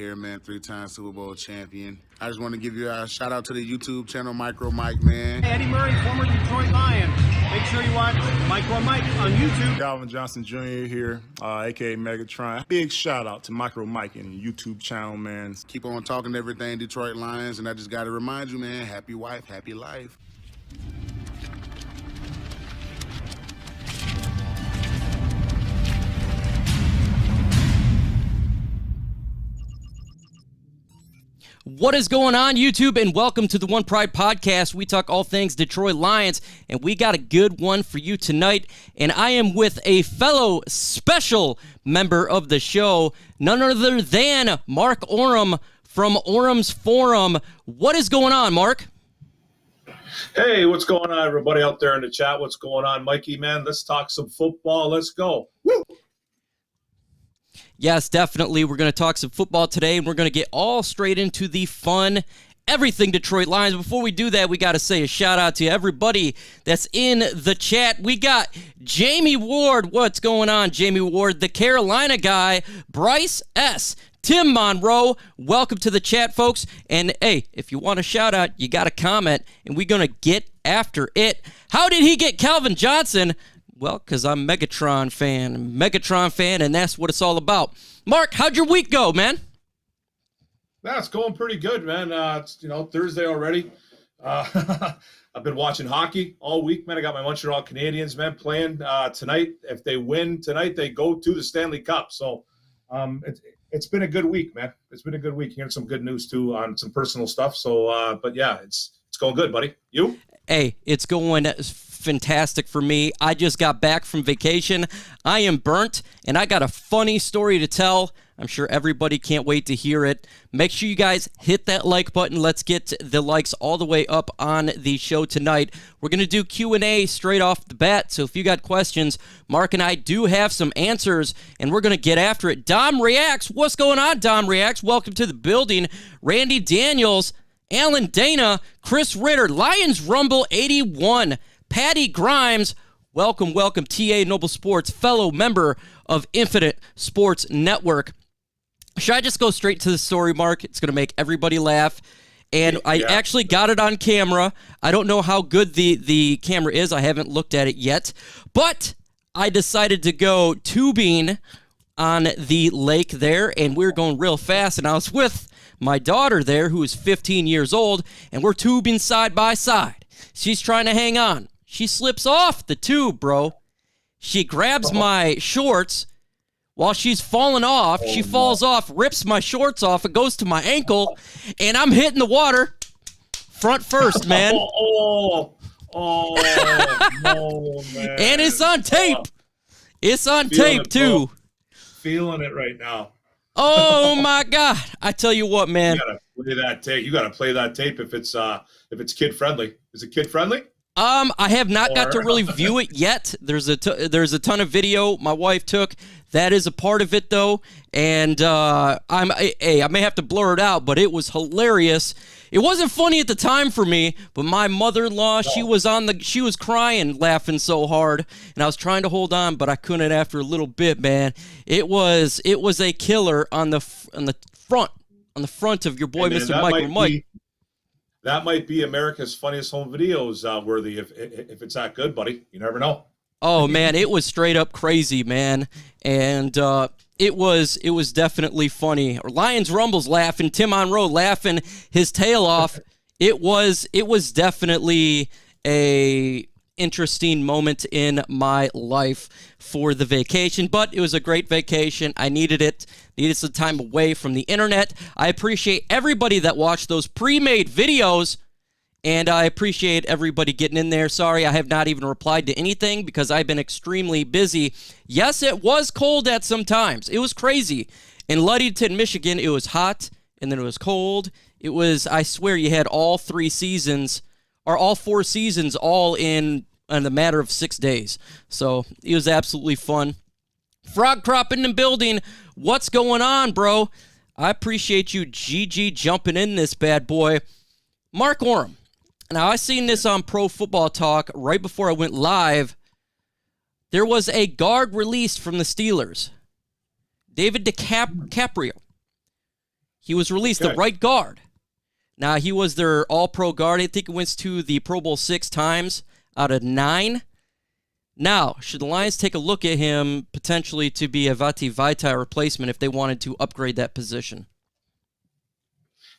here, man, 3-time Super Bowl champion. I just want to give you a shout out to the YouTube channel, Micro Mike, man. Hey, Eddie Murray, former Detroit Lion. Make sure you watch Micro Mike on YouTube. Calvin Johnson Jr. here, a.k.a. Megatron. Big shout out to Micro Mike and the YouTube channel, man. Keep on talking everything Detroit Lions, and I just got to remind you, man, happy wife, happy life. What is going on, YouTube, and welcome to the One Pride Podcast. We talk all things Detroit Lions, and we got a good one for you tonight. And I am with a fellow special member of the show, none other than Mark Oram from Oram's Forum. What is going on, Mark? Hey, what's going on, everybody out there in the chat? What's going on, Mikey, man? Let's talk some football. Let's go. Woo! Yes, definitely. We're going to talk some football today, and we're going to get all straight into the fun, everything Detroit Lions. Before we do that, we got to say a shout-out to everybody that's in the chat. We got Jamie Ward. What's going on, Jamie Ward? The Carolina guy, Bryce S., Tim Monroe. Welcome to the chat, folks. And, hey, if you want a shout-out, you got to comment, and we're going to get after it. How did he get Calvin Johnson? Well, because I'm Megatron fan, and that's what it's all about. Mark, how'd your week go, man? That's going pretty good, man. It's Thursday already. I've been watching hockey all week, man. I got my Montreal Canadiens, man, playing tonight. If they win tonight, they go to the Stanley Cup. So it's been a good week, man. It's been a good week. Hearing some good news too on some personal stuff. So, but yeah, it's going good, buddy. You? Hey, it's going fantastic for me. I just got back from vacation. I am burnt, and I got a funny story to tell. I'm sure everybody can't wait to hear it. Make sure you guys hit that like button. Let's get the likes all the way up on the show tonight. We're going to do Q&A straight off the bat, so if you got questions, Mark and I do have some answers, and we're going to get after it. Dom Reacts. What's going on, Dom Reacts? Welcome to the building. Randy Daniels, Alan Dana, Chris Ritter, Lions Rumble 81, Patty Grimes, welcome, TA Noble Sports, fellow member of Infinite Sports Network. Should I just go straight to the story, Mark? It's going to make everybody laugh. And I actually got it on camera. I don't know how good the camera is. I haven't looked at it yet. But I decided to go tubing on the lake there, and we were going real fast. And I was with my daughter there, who is 15 years old, and we're tubing side by side. She's trying to hang on. She slips off the tube, bro. She grabs my shorts while she's falling off. She falls off, rips my shorts off. It goes to my ankle, and I'm hitting the water front first, man. No, man. And it's on tape. It's on tape, too. Feeling it right now. Oh, my God. I tell you what, man. You got to play that tape. You got to play that tape if it's kid-friendly. Is it kid-friendly? I have not got to really view it yet. There's a ton of video my wife took. That is a part of it, though. And I may have to blur it out, but it was hilarious. It wasn't funny at the time for me, but my mother-in-law, she was crying, laughing so hard, and I was trying to hold on, but I couldn't after a little bit, man. It was a killer on the front of your boy, Mr. Michael Mike. That might be America's Funniest Home Videos worthy if it's that good, buddy. You never know. Oh, man, it was straight up crazy, man. And it was definitely funny. Lions Rumble's laughing, Tim Monroe laughing his tail off. It was definitely a interesting moment in my life for the vacation, but it was a great vacation. I needed it. Needed some time away from the internet. I appreciate everybody that watched those pre-made videos, and I appreciate everybody getting in there. Sorry, I have not even replied to anything because I've been extremely busy. Yes, it was cold at some times. It was crazy. In Ludington, Michigan, it was hot, and then it was cold. It was, I swear, you had all 4 seasons all in the matter of 6 days. So it was absolutely fun. Frog Crop in the building. What's going on, bro? I appreciate you, GG, jumping in this bad boy. Mark Oram. Now, I seen this on Pro Football Talk right before I went live. There was a guard released from the Steelers. David DiCaprio. He was released, the right guard. Now, he was their all-pro guard. I think he went to the Pro Bowl 6 times out of 9. Now, should the Lions take a look at him potentially to be a Vati Vaitai replacement if they wanted to upgrade that position?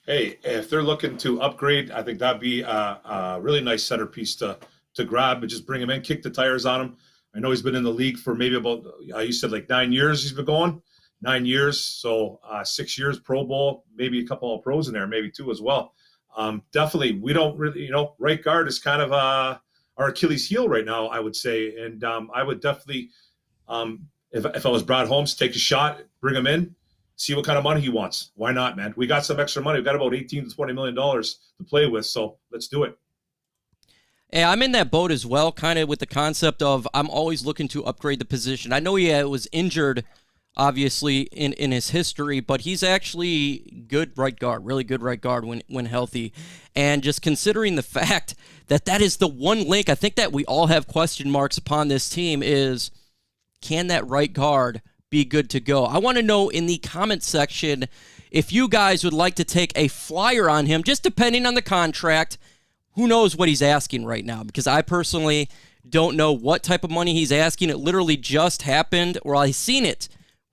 Hey, if they're looking to upgrade, I think that'd be a really nice centerpiece to grab and just bring him in, kick the tires on him. I know he's been in the league for maybe about, you said like 9 years he's been going. 9 years, so 6 years Pro Bowl, maybe a couple of pros in there, maybe 2 as well. Definitely, we don't really, right guard is kind of our Achilles heel right now, I would say. And I would definitely, if I was Brad Holmes, take a shot, bring him in, see what kind of money he wants. Why not, man? We got some extra money. We've got about $18 to $20 million to play with, so let's do it. Hey, I'm in that boat as well, kind of with the concept of I'm always looking to upgrade the position. I know he was injured, obviously, in his history, but he's actually good right guard, really good right guard when healthy. And just considering the fact that is the one link, I think that we all have question marks upon this team is, can that right guard be good to go? I want to know in the comment section if you guys would like to take a flyer on him, just depending on the contract. Who knows what he's asking right now? Because I personally don't know what type of money he's asking. It literally just happened, or I seen it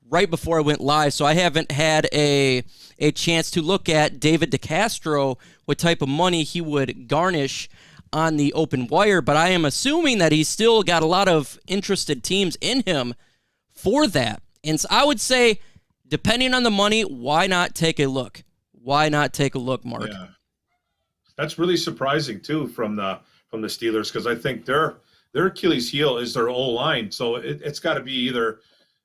right before I went live, so I haven't had a chance to look at David DeCastro, what type of money he would garnish on the open wire, but I am assuming that he's still got a lot of interested teams in him for that. And so I would say, depending on the money, why not take a look? Why not take a look, Mark? Yeah. That's really surprising too from the Steelers, because I think their Achilles heel is their O-line. So it's got to be either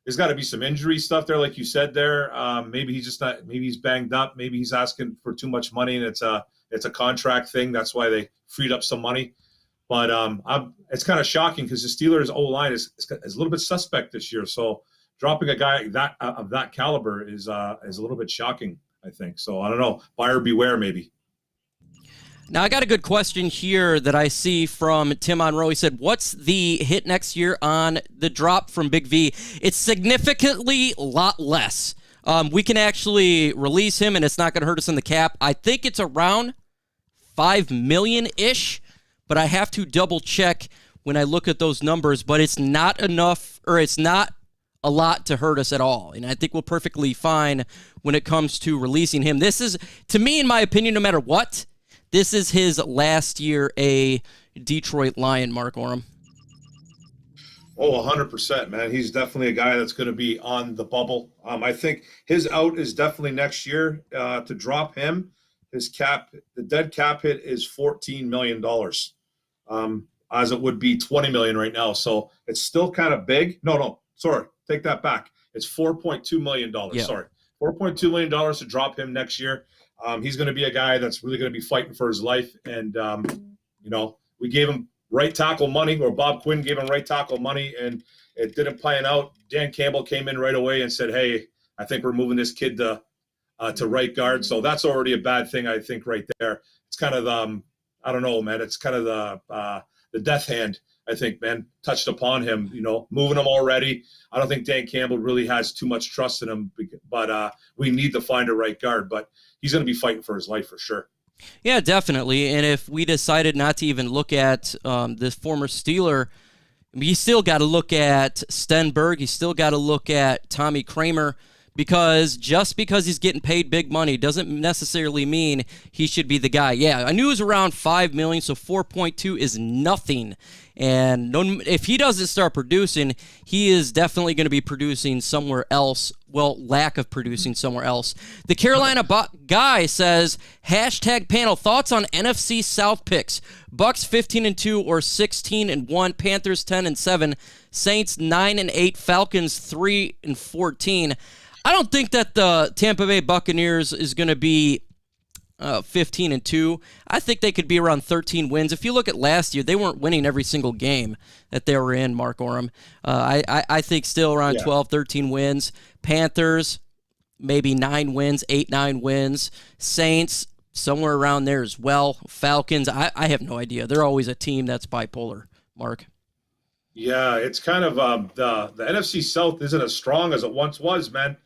there's got to be some injury stuff there, like you said there. Maybe he's just not. Maybe he's banged up. Maybe he's asking for too much money, and it's a contract thing. That's why they freed up some money. But it's kind of shocking because the Steelers O-line is a little bit suspect this year. So dropping a guy of that caliber is a little bit shocking, I think. So I don't know. Buyer beware, maybe. Now, I got a good question here that I see from Tim Monroe. He said, what's the hit next year on the drop from Big V? It's significantly a lot less. We can actually release him, and it's not going to hurt us in the cap. I think it's around $5 million-ish, but I have to double-check when I look at those numbers. But it's not enough, or it's not a lot to hurt us at all. And I think we're perfectly fine when it comes to releasing him. This is, to me, in my opinion, no matter what, this is his last year a Detroit Lion, Mark Orem. Oh, 100%, man. He's definitely a guy that's going to be on the bubble. I think his out is definitely next year. To drop him, the dead cap hit is $14 million, as it would be $20 million right now. So it's still kind of big. No, sorry, take that back. It's $4.2 million. Yeah. Sorry, $4.2 million to drop him next year. He's going to be a guy that's really going to be fighting for his life. And, we gave him right tackle money, or Bob Quinn gave him right tackle money, and it didn't plan out. Dan Campbell came in right away and said, hey, I think we're moving this kid to right guard. So that's already a bad thing, I think, right there. It's kind of, I don't know, man. It's kind of the death hand, I think, man, touched upon him, moving him already. I don't think Dan Campbell really has too much trust in him, but we need to find a right guard. But he's going to be fighting for his life for sure. Yeah, definitely. And if we decided not to even look at this former Steeler, you still got to look at Stenberg. You still got to look at Tommy Kramer, because just because he's getting paid big money doesn't necessarily mean he should be the guy. Yeah, I knew it was around $5 million, so 4.2 is nothing. And if he doesn't start producing, he is definitely going to be producing somewhere else. Well, lack of producing somewhere else. The Carolina guy says, #panel, thoughts on NFC South picks. Bucks 15-2 or 16-1. Panthers 10-7. Saints 9-8. Falcons 3-14. I don't think that the Tampa Bay Buccaneers is going to be 15-2. I think they could be around 13 wins. If you look at last year, they weren't winning every single game that they were in, Mark Orem. I think still around 12, 13 wins. Panthers, maybe 9 wins, 8, 9 wins. Saints, somewhere around there as well. Falcons, I have no idea. They're always a team that's bipolar, Mark. Yeah, it's kind of the NFC South isn't as strong as it once was, man.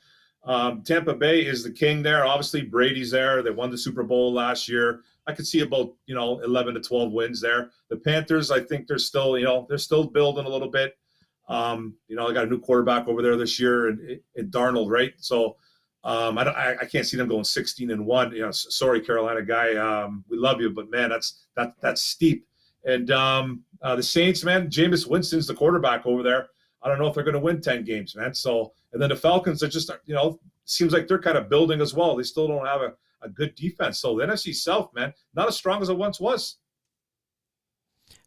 Tampa Bay is the king there. Obviously, Brady's there. They won the Super Bowl last year. I could see about 11 to 12 wins there. The Panthers, I think they're still building a little bit. They got a new quarterback over there this year, and Darnold, right? So I can't see them going 16-1. Sorry, Carolina guy, we love you, but man, that's steep. And the Saints, man, Jameis Winston's the quarterback over there. I don't know if they're going to win 10 games, man. So, and then the Falcons are just, seems like they're kind of building as well. They still don't have a good defense. So the NFC South, man, not as strong as it once was.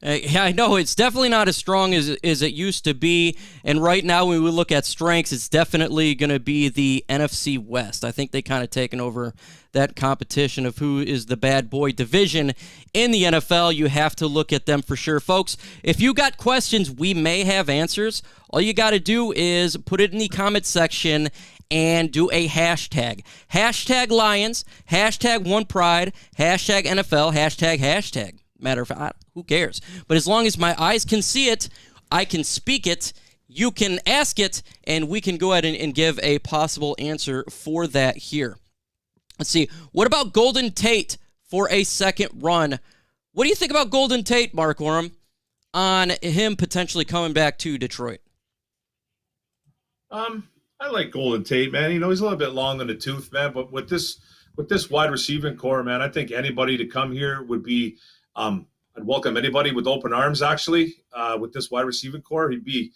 Yeah, I know. It's definitely not as strong as it used to be. And right now, when we look at strengths, it's definitely going to be the NFC West. I think they kind of taken over that competition of who is the bad boy division in the NFL. You have to look at them for sure. Folks, if you got questions, we may have answers. All you got to do is put it in the comment section and do a hashtag. Hashtag Lions, hashtag One Pride, hashtag NFL, hashtag. Matter of fact, who cares? But as long as my eyes can see it, I can speak it, you can ask it, and we can go ahead and give a possible answer for that here. Let's see. What about Golden Tate for a second run? What do you think about Golden Tate, Mark Orem, on him potentially coming back to Detroit? I like Golden Tate, man. He's a little bit long in the tooth, man. But with this wide receiving core, man, I think anybody to come here would be. I'd welcome anybody with open arms. Actually, with this wide receiving core, he'd be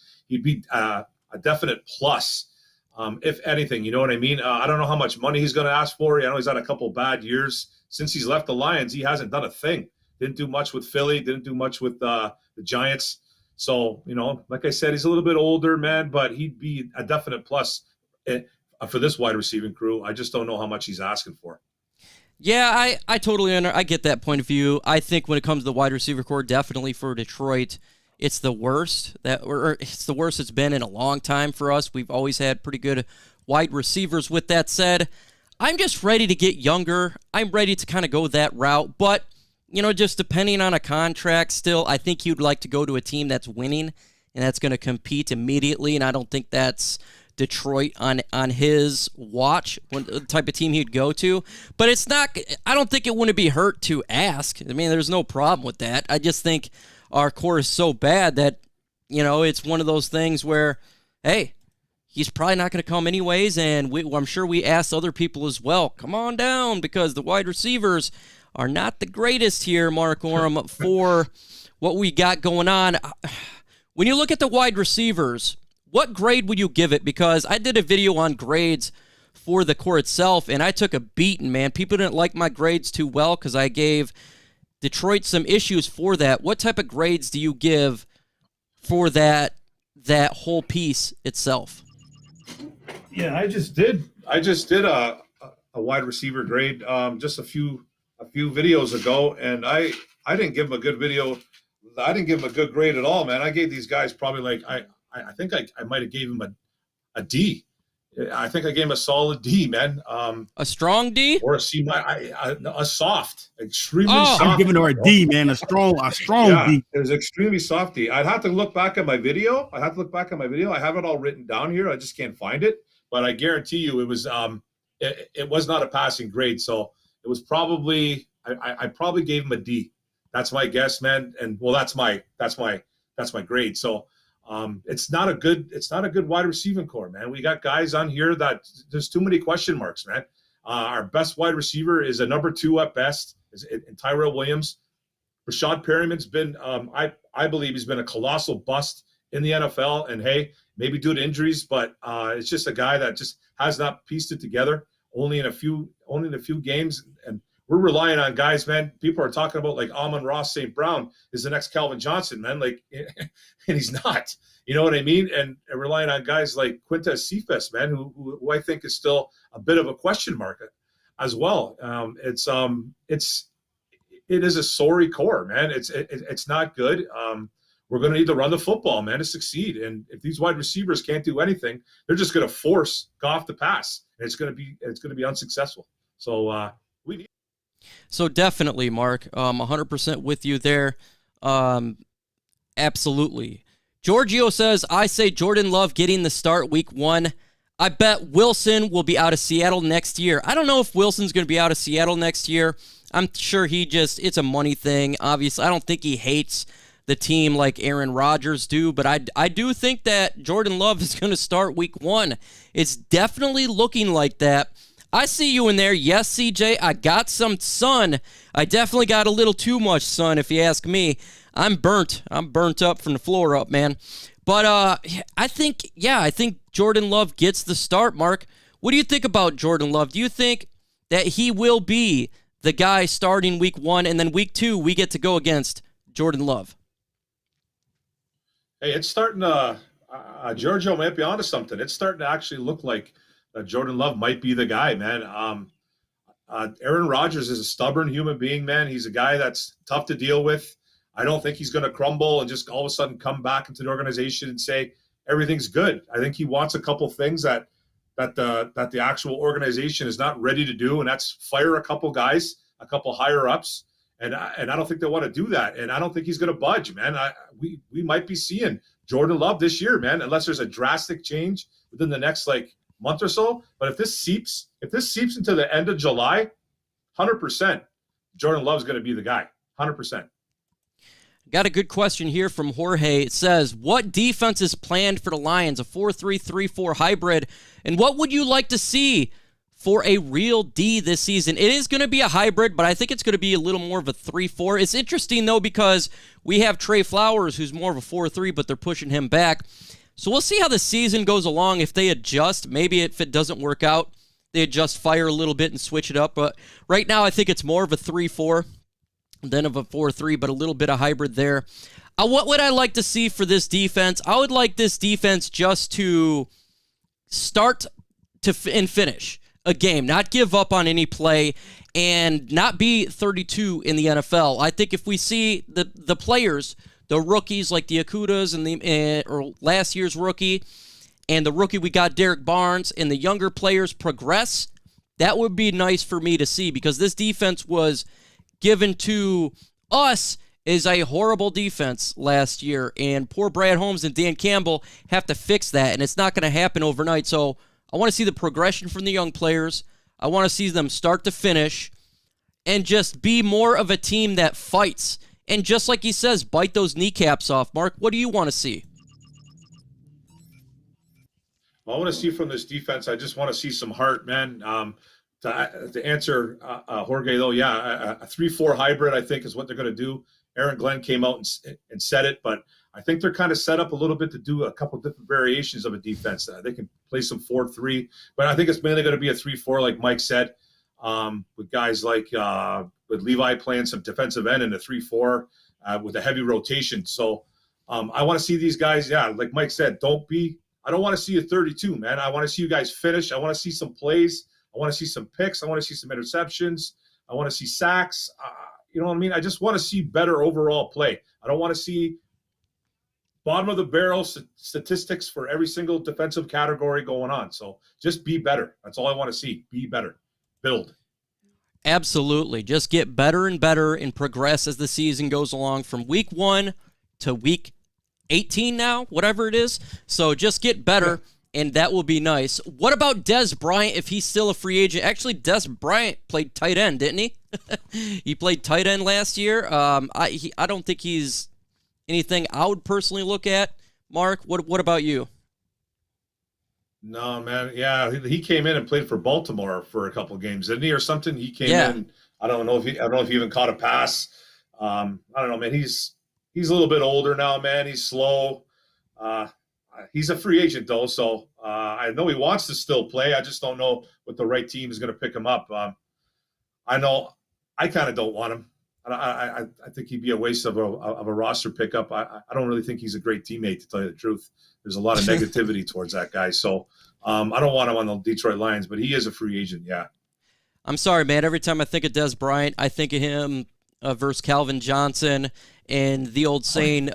a definite plus. If anything, you know what I mean. I don't know how much money he's going to ask for. I know he's had a couple bad years since he's left the Lions. He hasn't done a thing. Didn't do much with Philly. Didn't do much with the Giants. So like I said, he's a little bit older, man, but he'd be a definite plus for this wide receiving crew. I just don't know how much he's asking for. Yeah, I totally I get that point of view. I think when it comes to the wide receiver core, definitely for Detroit, it's the worst it's the worst it's been in a long time for us. We've always had pretty good wide receivers. With that said, I'm just ready to get younger. I'm ready to kind of go that route, but just depending on a contract still, I think he'd like to go to a team that's winning and that's going to compete immediately, and I don't think that's Detroit on his watch, the type of team he'd go to. But it's not, I don't think it wouldn't be hurt to ask. I mean, there's no problem with that. I just think our core is so bad that, it's one of those things where, hey, he's probably not going to come anyways, and I'm sure we asked other people as well, come on down, because the wide receivers are not the greatest here, Mark Orem, for what we got going on. When you look at the wide receivers, what grade would you give it? Because I did a video on grades for the core itself, and I took a beating, man. People didn't like my grades too well because I gave Detroit some issues for that. What type of grades do you give for that whole piece itself? Yeah, I just did a wide receiver grade just a few videos ago, and I didn't give him a good video. I didn't give him a good grade at all, man. I gave these guys probably like I think I might have gave him a D. I think I gave him a solid D, man. A strong D or a C? A soft, extremely soft. I'm giving her a D, man. A strong D. It was extremely soft D. I'd have to look back at my video. I have it all written down here. I just can't find it. But I guarantee you, it was it was not a passing grade. So it was probably I probably gave him a D. That's my guess, man. And well, that's my grade. So. It's not a good wide receiving core, man. We got guys on here that there's too many question marks, man. Our best wide receiver is a number 2 at best, in Tyrell Williams. Rashad Perryman's been, I believe he's been a colossal bust in the NFL. And hey, maybe due to injuries, but it's just a guy that just has not pieced it together. Only in a few games, and we're relying on guys, man. People are talking about like Amon-Ra St. Brown is the next Calvin Johnson, man. Like, and he's not. You know what I mean? And relying on guys like Quintez Cephas, man, who I think is still a bit of a question mark as well. It is a sorry core, man. It's not good. We're going to need to run the football, man, to succeed. And if these wide receivers can't do anything, they're just going to force Goff to pass, and it's going to be unsuccessful. So we need. So definitely, Mark, 100% with you there. Absolutely. Giorgio says, I say Jordan Love getting the start week 1. I bet Wilson will be out of Seattle next year. I don't know if Wilson's going to be out of Seattle next year. I'm sure it's a money thing. Obviously, I don't think he hates the team like Aaron Rodgers do, but I do think that Jordan Love is going to start week 1. It's definitely looking like that. I see you in there. Yes, CJ, I got some sun. I definitely got a little too much sun, if you ask me. I'm burnt. I'm burnt up from the floor up, man. But I think Jordan Love gets the start, Mark. What do you think about Jordan Love? Do you think that he will be the guy starting week 1, and then week 2 we get to go against Jordan Love? Hey, it's starting to Giorgio might be onto something. It's starting to actually look like Jordan Love might be the guy, man. Aaron Rodgers is a stubborn human being, man. He's a guy that's tough to deal with. I don't think he's going to crumble and just all of a sudden come back into the organization and say everything's good. I think he wants a couple things that the actual organization is not ready to do, and that's fire a couple guys, a couple higher ups, and I don't think they want to do that, and I don't think he's going to budge, man. We might be seeing Jordan Love this year, man, unless there's a drastic change within the next month or so. But if this seeps into the end of July, 100%, Jordan Love's going to be the guy, 100%. Got a good question here from Jorge. It says, what defense is planned for the Lions? A 4-3-3-4 hybrid. And what would you like to see for a real D this season? It is going to be a hybrid, but I think it's going to be a little more of a 3-4. It's interesting, though, because we have Trey Flowers, who's more of a 4-3, but they're pushing him back. So we'll see how the season goes along. If they adjust, maybe if it doesn't work out, they adjust fire a little bit and switch it up. But right now, I think it's more of a 3-4. Then of a 4-3, but a little bit of hybrid there. What would I like to see for this defense? I would like this defense just to start and finish a game, not give up on any play, and not be 32 in the NFL. I think if we see the players, the rookies like the Okudahs and or last year's rookie, and the rookie we got, Derek Barnes, and the younger players progress, that would be nice for me to see, because this defense was given to us is a horrible defense last year, and poor Brad Holmes and Dan Campbell have to fix that, and it's not going to happen overnight. So I want to see the progression from the young players. I want to see them start to finish and just be more of a team that fights. And just like he says, bite those kneecaps off. Mark, what do you want to see? Well, I want to see from this defense, I just want to see some heart, man. To answer Jorge, though, yeah, a 3-4 hybrid, I think, is what they're going to do. Aaron Glenn came out and said it, but I think they're kind of set up a little bit to do a couple different variations of a defense. They can play some 4-3, but I think it's mainly going to be a 3-4, like Mike said, with guys like with Levi playing some defensive end in a 3-4 with a heavy rotation. So I want to see these guys, yeah, like Mike said, I don't want to see a 32, man. I want to see you guys finish. I want to see some plays. I want to see some picks. I want to see some interceptions. I want to see sacks. You know what I mean? I just want to see better overall play. I don't want to see bottom of the barrel statistics for every single defensive category going on. So just be better. That's all I want to see. Be better. Build. Absolutely. Just get better and better and progress as the season goes along from week 1 to week 18 now, whatever it is. So just get better. Yeah. And that will be nice. What about Dez Bryant if he's still a free agent? Actually, Dez Bryant played tight end, didn't he? He played tight end last year. I don't think he's anything I would personally look at. Mark, what about you? No, man. Yeah, he came in and played for Baltimore for a couple of games, didn't he, or something? He came in. I don't know if he even caught a pass. I don't know, man. He's a little bit older now, man. He's slow. He's a free agent, though, so I know he wants to still play. I just don't know what the right team is going to pick him up. I know I kind of don't want him. I think he'd be a waste of a roster pickup. I don't really think he's a great teammate, to tell you the truth. There's a lot of negativity towards that guy. So I don't want him on the Detroit Lions, but he is a free agent, yeah. I'm sorry, man. Every time I think of Dez Bryant, I think of him versus Calvin Johnson. And the old saying,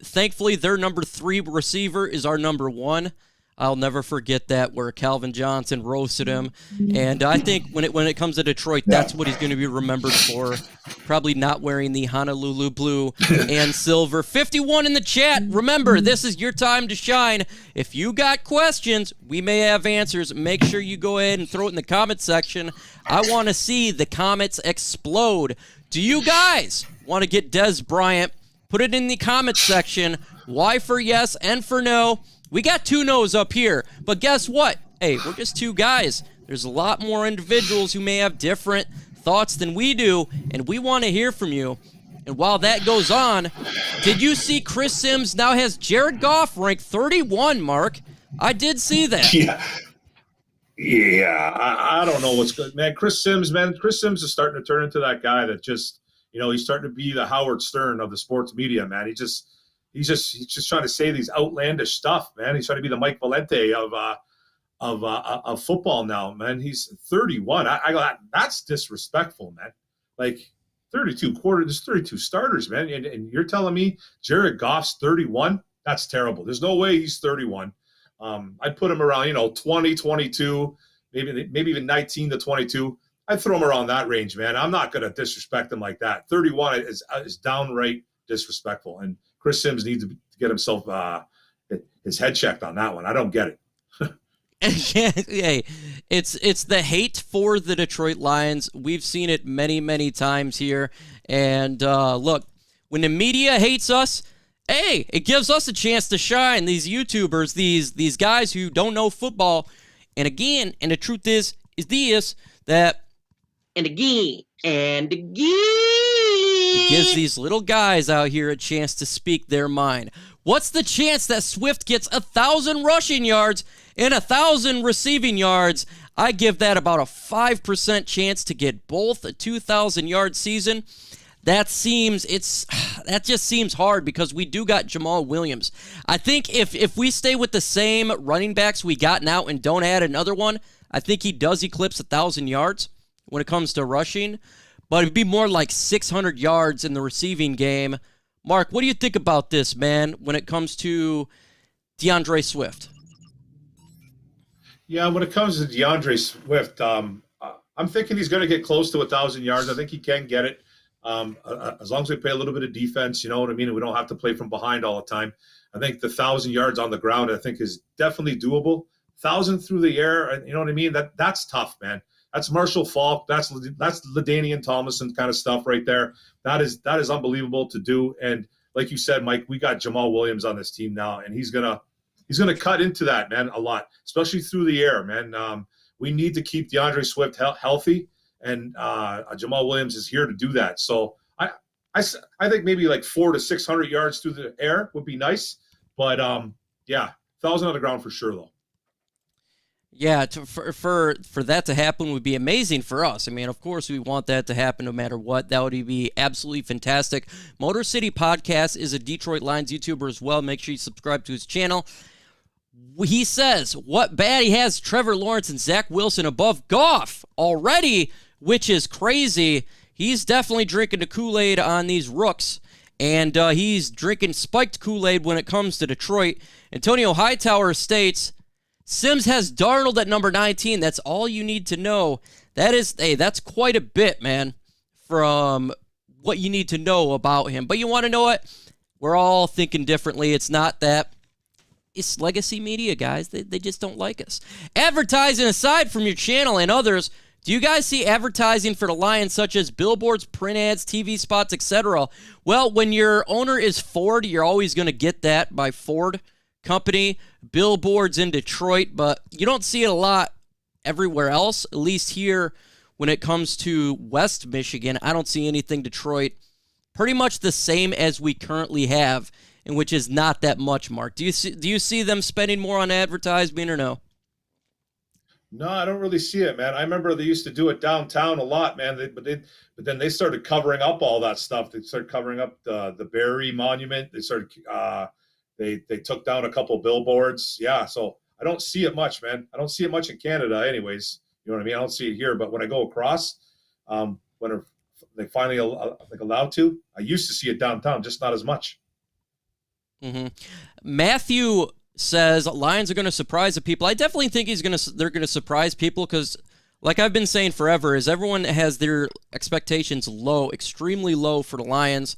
thankfully, their number 3 receiver is our number 1. I'll never forget that, where Calvin Johnson roasted him. And I think when it comes to Detroit, that's what he's going to be remembered for. Probably not wearing the Honolulu blue and silver. 51 in the chat. Remember, this is your time to shine. If you got questions, we may have answers. Make sure you go ahead and throw it in the comment section. I want to see the comments explode. Do you guys want to get Dez Bryant? Put it in the comments section. Y for yes and for no. We got 2 no's up here, but guess what? Hey, we're just 2 guys. There's a lot more individuals who may have different thoughts than we do, and we want to hear from you. And while that goes on, did you see Chris Sims now has Jared Goff ranked 31, Mark? I did see that. Yeah. I don't know what's good, man. Chris Sims is starting to turn into that guy that just, he's starting to be the Howard Stern of the sports media, man. He's just trying to say these outlandish stuff, man. He's trying to be the Mike Valente of football now, man. He's 31. I go, that's disrespectful, man. Like 32 starters, man. And you're telling me Jared Goff's 31? That's terrible. There's no way he's 31. I'd put him around, 20, 22, maybe even 19 to 22. I'd throw him around that range, man. I'm not going to disrespect him like that. 31 is downright disrespectful. And Chris Sims needs to get himself his head checked on that one. I don't get it. Hey, it's the hate for the Detroit Lions. We've seen it many, many times here. And look, when the media hates us, hey, it gives us a chance to shine. These YouTubers, these guys who don't know football. And again, and the truth is that, and again, it gives these little guys out here a chance to speak their mind. What's the chance that Swift gets 1,000 rushing yards and 1,000 receiving yards? I give that about a 5% chance to get both a 2,000-yard season. That just seems hard because we do got Jamal Williams. I think if we stay with the same running backs we got now and don't add another one, I think he does eclipse 1,000 yards when it comes to rushing. But it'd be more like 600 yards in the receiving game. Mark, what do you think about this, man, when it comes to DeAndre Swift? Yeah, when it comes to DeAndre Swift, I'm thinking he's going to get close to 1,000 yards. I think he can get it. As long as we play a little bit of defense, you know what I mean? And we don't have to play from behind all the time. I think the 1,000 yards on the ground, I think, is definitely doable. 1,000 through the air, you know what I mean? That's tough, man. That's Marshall Faulk. That's LaDainian Tomlinson kind of stuff right there. That is unbelievable to do. And like you said, Mike, we got Jamal Williams on this team now, and he's gonna cut into that, man, a lot, especially through the air, man. We need to keep DeAndre Swift healthy, and Jamal Williams is here to do that. So I think maybe like 400 to 600 yards through the air would be nice, but yeah, 1,000 on the ground for sure though. Yeah, for that to happen would be amazing for us. I mean, of course, we want that to happen no matter what. That would be absolutely fantastic. Motor City Podcast is a Detroit Lions YouTuber as well. Make sure you subscribe to his channel. He says, what bad he has Trevor Lawrence and Zach Wilson above Goff already, which is crazy. He's definitely drinking the Kool-Aid on these rooks, and he's drinking spiked Kool-Aid when it comes to Detroit. Antonio Hightower states, Sims has Darnold at number 19. That's all you need to know. That's quite a bit, man, from what you need to know about him. But you want to know what? We're all thinking differently. It's not that. It's legacy media, guys. They just don't like us. Advertising aside from your channel and others, do you guys see advertising for the Lions such as billboards, print ads, TV spots, etc.? Well, when your owner is Ford, you're always going to get that by Ford Company, billboards in Detroit, but you don't see it a lot everywhere else, at least here when it comes to West Michigan. I don't see anything Detroit pretty much the same as we currently have, and which is not that much, Mark. Do you see them spending more on advertising or no? No, I don't really see it, man. I remember they used to do it downtown a lot, man. But then they started covering up all that stuff. They started covering up the Barry Monument. They started they took down a couple billboards. Yeah, so I don't see it much, man. I don't see it much in Canada, anyways. You know what I mean? I don't see it here, but when I go across, when they finally allowed to, I used to see it downtown, just not as much. Mm-hmm. Matthew says Lions are going to surprise the people. I definitely think they're going to surprise people because, like I've been saying forever, is everyone has their expectations low, extremely low for the Lions.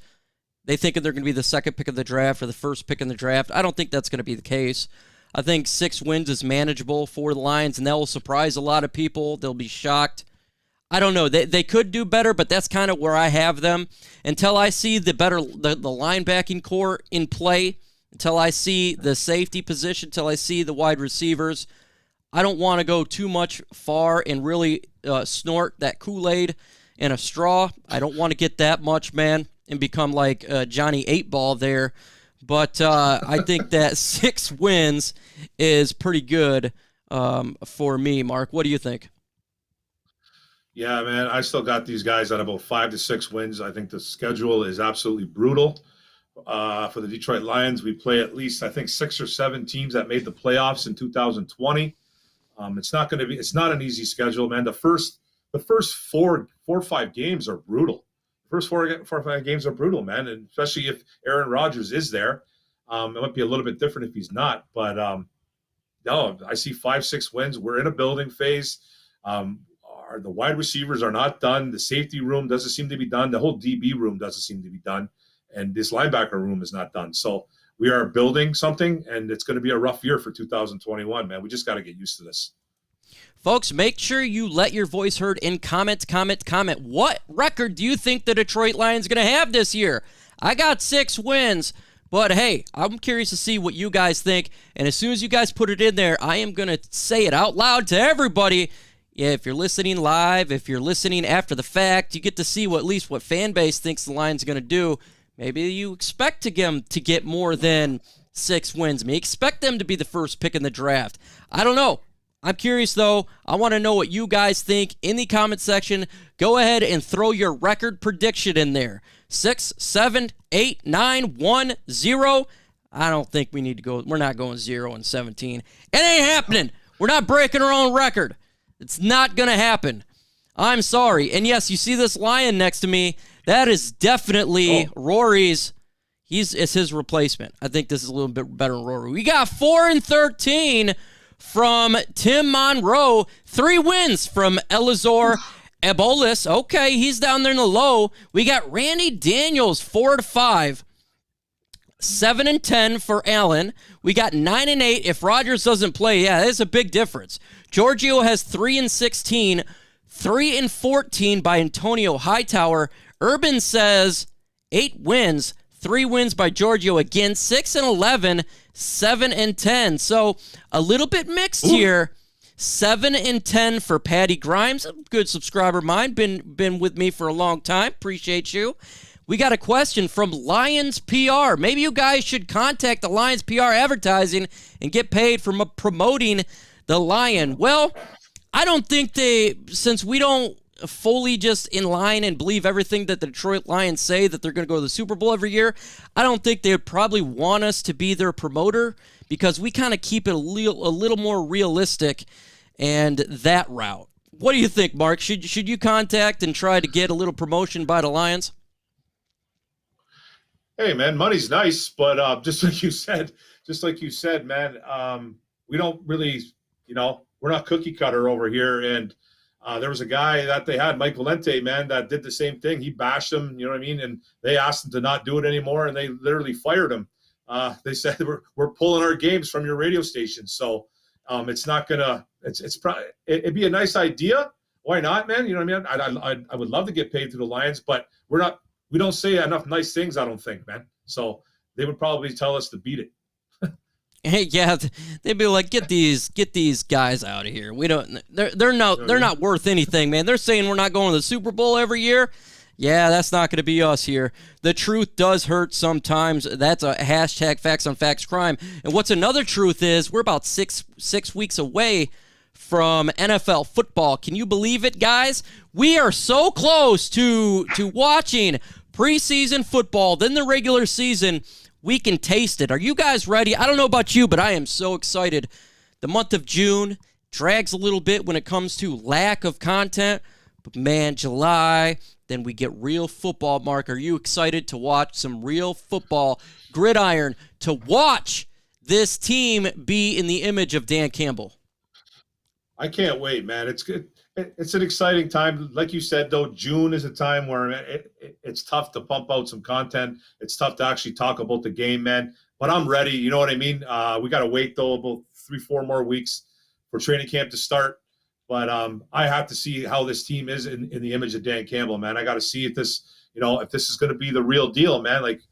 They think they're going to be the second pick of the draft or the first pick in the draft. I don't think that's going to be the case. I think 6 wins is manageable for the Lions, and that will surprise a lot of people. They'll be shocked. I don't know. They could do better, but that's kind of where I have them. Until I see the linebacking core in play, until I see the safety position, until I see the wide receivers, I don't want to go too much far and really snort that Kool-Aid in a straw. I don't want to get that much, man, and become like Johnny 8-Ball there. But I think that 6 wins is pretty good for me. Mark, what do you think? Yeah, man, I still got these guys at about 5 to 6 wins. I think the schedule is absolutely brutal for the Detroit Lions. We play at least, I think, 6 or 7 teams that made the playoffs in 2020. It's not an easy schedule, man. The first 4 or 5 games are brutal. The first 4 or 5 games are brutal, man, and especially if Aaron Rodgers is there. It might be a little bit different if he's not, but no, I see 5, 6 wins. We're in a building phase. The wide receivers are not done. The safety room doesn't seem to be done. The whole DB room doesn't seem to be done. And this linebacker room is not done. So we are building something, and it's going to be a rough year for 2021, man. We just got to get used to this. Folks, make sure you let your voice heard in comment. What record do you think the Detroit Lions are going to have this year? I got 6 wins. But, hey, I'm curious to see what you guys think. And as soon as you guys put it in there, I am going to say it out loud to everybody. If you're listening live, if you're listening after the fact, you get to see at least what fan base thinks the Lions are going to do. Maybe you expect them to get more than 6 wins. Maybe expect them to be the first pick in the draft. I don't know. I'm curious, though. I want to know what you guys think in the comment section. Go ahead and throw your record prediction in there. 6, 7, 8, 9, 1, 0. I don't think we need to go. We're not going 0 and 17. It ain't happening. We're not breaking our own record. It's not going to happen. I'm sorry. And yes, you see this lion next to me. That is definitely Rory's. It's his replacement. I think this is a little bit better than Rory. We got 4 and 13 from Tim Monroe. 3 wins from Elizor Ebolis. Okay, he's down there in the low. We got Randy Daniels, 4 to 5. 7 and 10 for Allen. We got 9 and 8 if Rodgers doesn't play. Yeah, that's a big difference. Giorgio has 3 and 16, 3 and 14 by Antonio Hightower. Urban says 8 wins, 3 wins by Giorgio again, 6 and 11, 7 and 10. So a little bit mixed here. 7 and 10 for Patty Grimes, a good subscriber of mine, been with me for a long time. Appreciate you. We got a question from Lions PR. Maybe you guys should contact the Lions PR advertising and get paid for promoting the Lion. Well, I don't think since we don't fully just in line and believe everything that the Detroit Lions say that they're going to go to the Super Bowl every year, I don't think they would probably want us to be their promoter because we kind of keep it a little more realistic and that route. What do you think, Mark? Should you contact and try to get a little promotion by the Lions? Hey, man, money's nice, but just like you said, man, we don't really, we're not cookie cutter over here. And there was a guy that they had, Mike Valente, man, that did the same thing. He bashed him, you know what I mean? And they asked him to not do it anymore, and they literally fired him. They said, we're pulling our games from your radio station. So it's not gonna. It's probably it'd be a nice idea. Why not, man? You know what I mean? I would love to get paid through the Lions, but we don't say enough nice things, I don't think, man. So they would probably tell us to beat it. Hey, yeah, they'd be like, get these guys out of here. We don't. They're not worth anything, man. They're saying we're not going to the Super Bowl every year. Yeah, that's not going to be us here. The truth does hurt sometimes. That's a hashtag Facts on Facts crime. And what's another truth is we're about six weeks away from NFL football. Can you believe it, guys? We are so close to watching preseason football, then the regular season. We can taste it. Are you guys ready? I don't know about you, but I am so excited. The month of June drags a little bit when it comes to lack of content. But, man, July, then we get real football. Mark, are you excited to watch some real football, gridiron, to watch this team be in the image of Dan Campbell? I can't wait, man. It's good. It's an exciting time. Like you said, though, June is a time where it's tough to pump out some content. It's tough to actually talk about the game, man. But I'm ready. You know what I mean? We got to wait, though, about 3-4 more weeks for training camp to start. But I have to see how this team is in the image of Dan Campbell, man. I got to see if this is going to be the real deal, man. Like,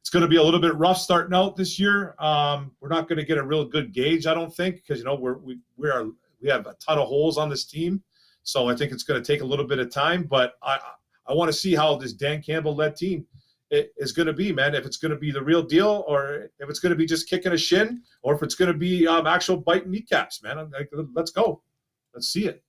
it's going to be a little bit rough starting out this year. We're not going to get a real good gauge, I don't think, because we have a ton of holes on this team. So I think it's going to take a little bit of time. But I want to see how this Dan Campbell-led team is going to be, man. If it's going to be the real deal, or if it's going to be just kicking a shin, or if it's going to be actual biting kneecaps, man. Like, let's go. Let's see it.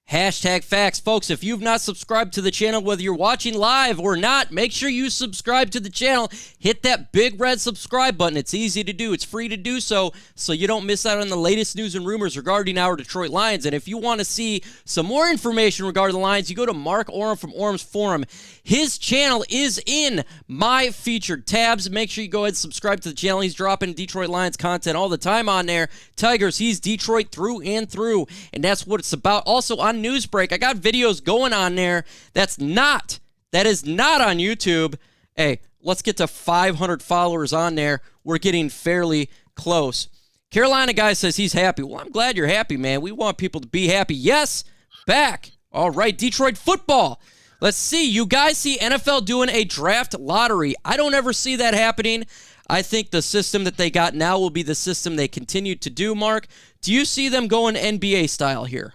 #facts. Folks, if you've not subscribed to the channel, whether you're watching live or not, make sure you subscribe to the channel. Hit that big red subscribe button. It's easy to do. It's free to do so you don't miss out on the latest news and rumors regarding our Detroit Lions. And if you want to see some more information regarding the Lions, you go to Mark Orem from Orem's Forum. His channel is in my featured tabs. Make sure you go ahead and subscribe to the channel. He's dropping Detroit Lions content all the time on there. Tigers, he's Detroit through and through, and that's what it's about. Also on Newsbreak, I got videos going on there that is not on YouTube. Hey, let's get to 500 followers on there. We're getting fairly close. Carolina guy says he's happy. Well, I'm glad you're happy, man. We want people to be happy. Yes, back. All right, Detroit football. Let's see. You guys see NFL doing a draft lottery. I don't ever see that happening. I think the system that they got now will be the system they continue to do, Mark. Do you see them going NBA style here?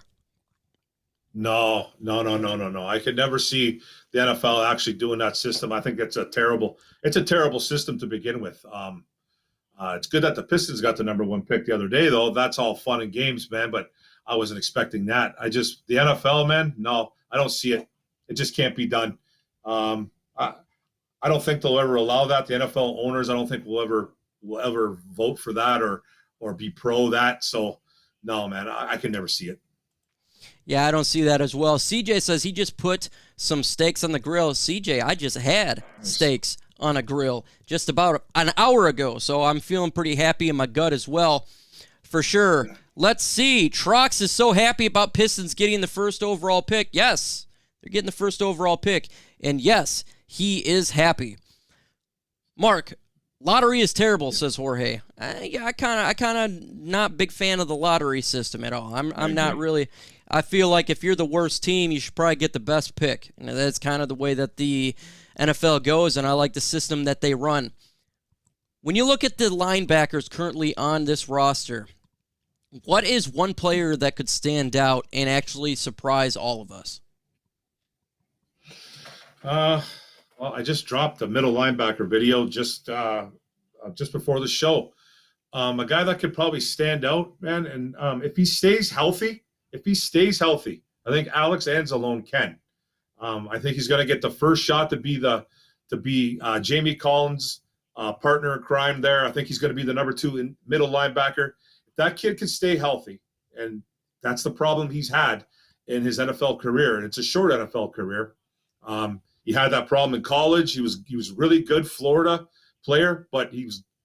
No. I could never see the NFL actually doing that system. I think it's a terrible system to begin with. It's good that the Pistons got the #1 pick the other day, though. That's all fun and games, man, but I wasn't expecting that. The NFL, man, no, I don't see it. It just can't be done. I don't think they'll ever allow that. The NFL owners, I don't think will ever vote for that or be pro that. So, no, man, I can never see it. Yeah, I don't see that as well. CJ says he just put some steaks on the grill. CJ, I just had steaks on a grill just about an hour ago, so I'm feeling pretty happy in my gut as well, for sure. Let's see. Trox is so happy about Pistons getting the first overall pick. Yes, they're getting the first overall pick, and yes, he is happy. Mark, lottery is terrible, says Jorge. I kind of not big fan of the lottery system at all. I'm not really. I feel like if you're the worst team, you should probably get the best pick. And that's kind of the way that the NFL goes, and I like the system that they run. When you look at the linebackers currently on this roster, what is one player that could stand out and actually surprise all of us? Well, I just dropped a middle linebacker video just before the show. A guy that could probably stand out, man, and if he stays healthy, I think Alex Anzalone can. I think he's going to get the first shot to be Jamie Collins' partner in crime there. I think he's going to be the #2 in middle linebacker. If that kid can stay healthy, and that's the problem he's had in his NFL career, and it's a short NFL career. He had that problem in college. He was really good Florida player, but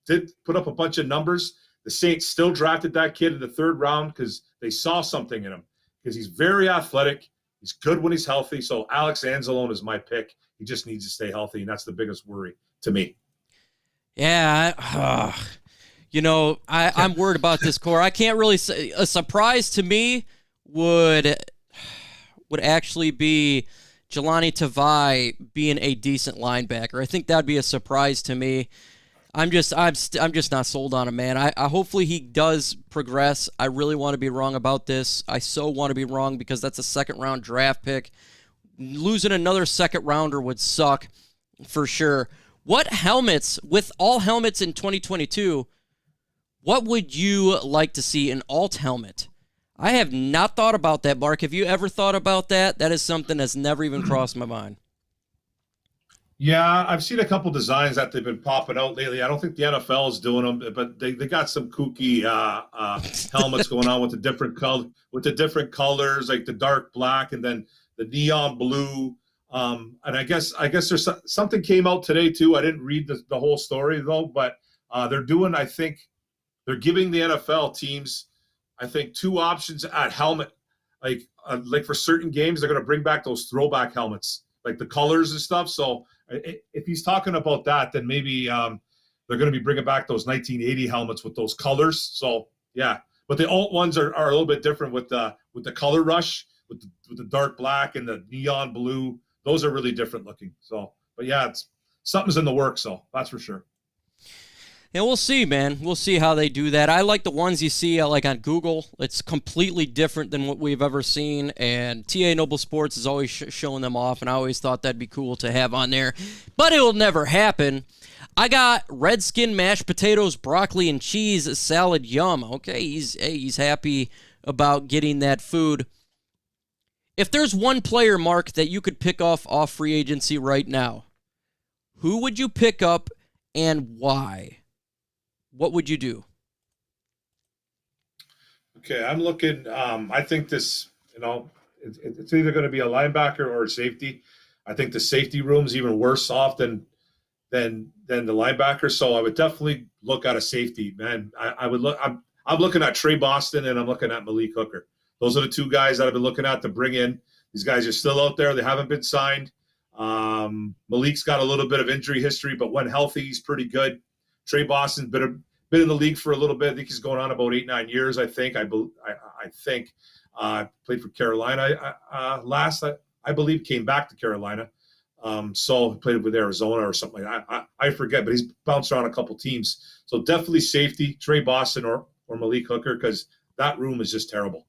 did put up a bunch of numbers. The Saints still drafted that kid in the 3rd round because they saw something in him, because he's very athletic. He's good when he's healthy. So Alex Anzalone is my pick. He just needs to stay healthy, and that's the biggest worry to me. Yeah, I'm worried about this core. I can't really say. A surprise to me would actually be Jelani Tavai being a decent linebacker. I think that would be a surprise to me. I'm just not sold on him, man. I hopefully he does progress. I really want to be wrong about this. I so want to be wrong because that's a 2nd-round draft pick. Losing another 2nd-rounder would suck for sure. What helmets, with all helmets in 2022, what would you like to see an alt helmet? I have not thought about that, Mark. Have you ever thought about that? That is something that's never even crossed my mind. Yeah, I've seen a couple designs that they've been popping out lately. I don't think the NFL is doing them, but they got some kooky helmets going on with the different colors, like the dark black and then the neon blue. And I guess there's something came out today too. I didn't read the whole story though, but they're doing, I think, they're giving the NFL teams, I think, 2 options at helmet. Like for certain games, they're going to bring back those throwback helmets, like the colors and stuff. So if he's talking about that, then maybe they're going to be bringing back those 1980 helmets with those colors. So yeah, but the alt ones are a little bit different with the color rush, with the dark black and the neon blue. Those are really different looking. So, but yeah, something's in the works. So that's for sure. Yeah, we'll see, man. We'll see how they do that. I like the ones you see like on Google. It's completely different than what we've ever seen, and TA Noble Sports is always showing them off, and I always thought that'd be cool to have on there, but it will never happen. I got Redskin mashed potatoes, broccoli, and cheese salad. Yum. Okay, he's happy about getting that food. If there's one player, Mark, that you could pick off free agency right now, who would you pick up and why? What would you do? Okay, I'm looking. I think this, it's either going to be a linebacker or a safety. I think the safety room's even worse off than the linebacker. So I would definitely look at a safety, man. I would look. I'm looking at Trey Boston and I'm looking at Malik Hooker. Those are the 2 guys that I've been looking at to bring in. These guys are still out there. They haven't been signed. Malik's got a little bit of injury history, but when healthy, he's pretty good. Trey Boston's been in the league for a little bit. I think he's going on about 8-9 years. I think. I think played for Carolina last. I believe came back to Carolina. So played with Arizona or something like that. I forget, but he's bounced around a couple teams. So definitely safety, Trey Boston or Malik Hooker, because that room is just terrible.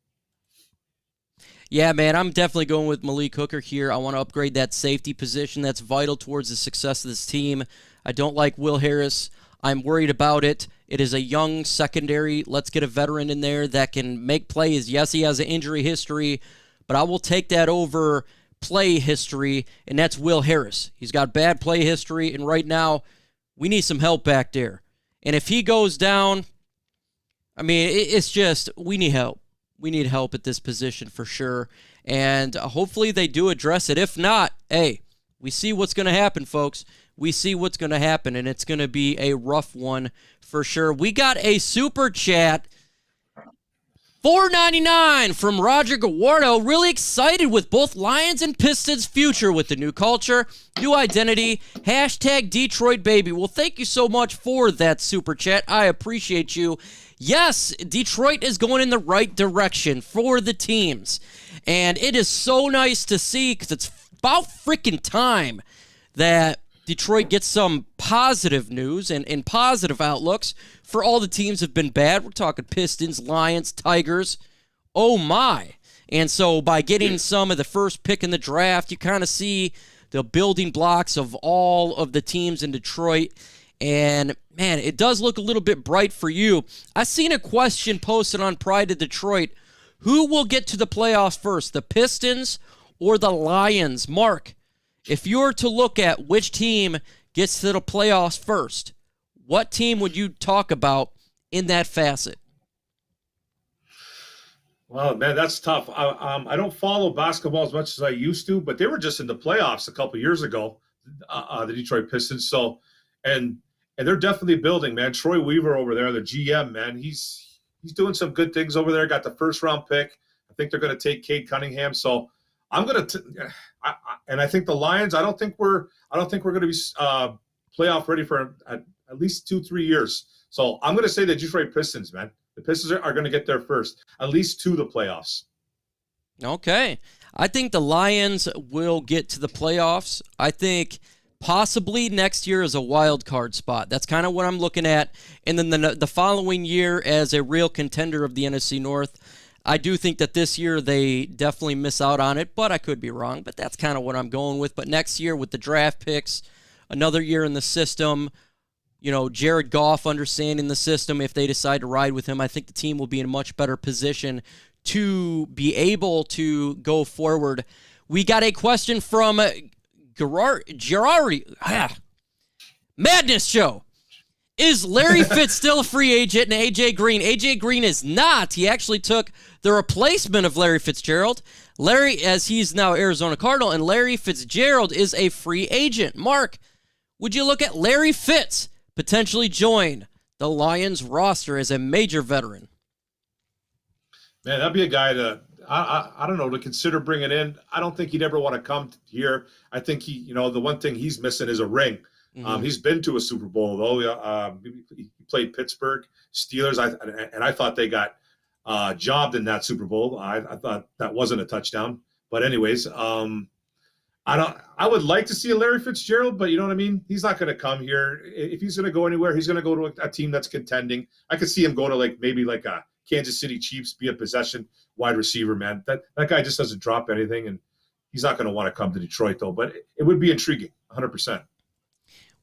Yeah, man, I'm definitely going with Malik Hooker here. I want to upgrade that safety position. That's vital towards the success of this team. I don't like Will Harris. I'm worried about it. It is a young secondary. Let's get a veteran in there that can make plays. Yes, he has an injury history, but I will take that over play history, and that's Will Harris. He's got bad play history, and right now we need some help back there. And if he goes down, I mean, it's just we need help. We need help at this position for sure, and hopefully they do address it. If not, hey, we see what's going to happen, folks. We see what's going to happen, and it's going to be a rough one for sure. We got a super chat, $4.99 from Roger Gawardo. Really excited with both Lions and Pistons' future with the new culture, new identity, hashtag Detroit baby. Well, thank you so much for that super chat. I appreciate you. Yes, Detroit is going in the right direction for the teams, and it is so nice to see because it's about freaking time that Detroit gets some positive news and positive outlooks for all the teams have been bad. We're talking Pistons, Lions, Tigers. Oh, my. And so by getting some of the first pick in the draft, you kind of see the building blocks of all of the teams in Detroit. And, man, it does look a little bit bright for you. I seen a question posted on Pride of Detroit. Who will get to the playoffs first, the Pistons or the Lions? Mark, if you were to look at which team gets to the playoffs first, what team would you talk about in that facet? Well, man, that's tough. I don't follow basketball as much as I used to, but they were just in the playoffs a couple years ago, the Detroit Pistons. So, and they're definitely building, man. Troy Weaver over there, the GM, man, he's doing some good things over there. Got the first round pick. I think they're going to take Cade Cunningham. So I'm going to, and I think the Lions. I don't think we're going to be playoff ready for at least 2-3 years. So I'm going to say the Detroit Pistons, man. The Pistons are going to get there first, at least to the playoffs. Okay. I think the Lions will get to the playoffs. I think possibly next year is a wild card spot. That's kind of what I'm looking at. And then the following year as a real contender of the NFC North. I do think that this year they definitely miss out on it, but I could be wrong. But that's kind of what I'm going with. But next year with the draft picks, another year in the system, you know, Jared Goff understanding the system, if they decide to ride with him, I think the team will be in a much better position to be able to go forward. We got a question from Gerardi. Madness Show. Is Larry Fitz still a free agent and AJ Green? AJ Green is not. He actually took the replacement of Larry Fitzgerald. Larry, as he's now Arizona Cardinal, and Larry Fitzgerald is a free agent. Mark, would you look at Larry Fitz potentially join the Lions roster as a major veteran? Man, that'd be a guy to I don't know, to consider bringing in. I don't think he'd ever want to come here. I think the one thing he's missing is a ring. Mm-hmm. He's been to a Super Bowl though. He played Pittsburgh Steelers, and I thought they got jobbed in that Super Bowl. I thought that wasn't a touchdown. But anyways, I would like to see a Larry Fitzgerald, but you know what I mean? He's not going to come here. If he's going to go anywhere, he's going to go to a team that's contending. I could see him go to maybe a Kansas City Chiefs, be a possession wide receiver, man. That guy just doesn't drop anything, and he's not going to want to come to Detroit, though. But it would be intriguing, 100%.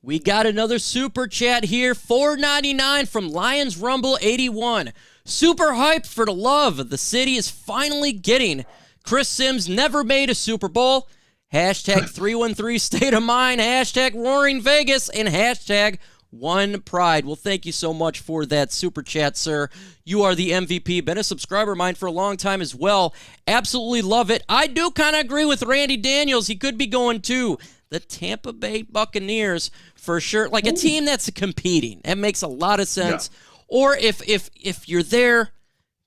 We got another super chat here, $4.99 from Lions Rumble 81. Super hyped for the love the city is finally getting. Chris Sims never made a Super Bowl. Hashtag 313 state of mind. Hashtag roaring Vegas. And hashtag one pride. Well, thank you so much for that super chat, sir. You are the MVP. Been a subscriber of mine for a long time as well. Absolutely love it. I do kind of agree with Randy Daniels. He could be going to the Tampa Bay Buccaneers for sure. Like a team that's competing. That makes a lot of sense. Yeah. Or if you're there,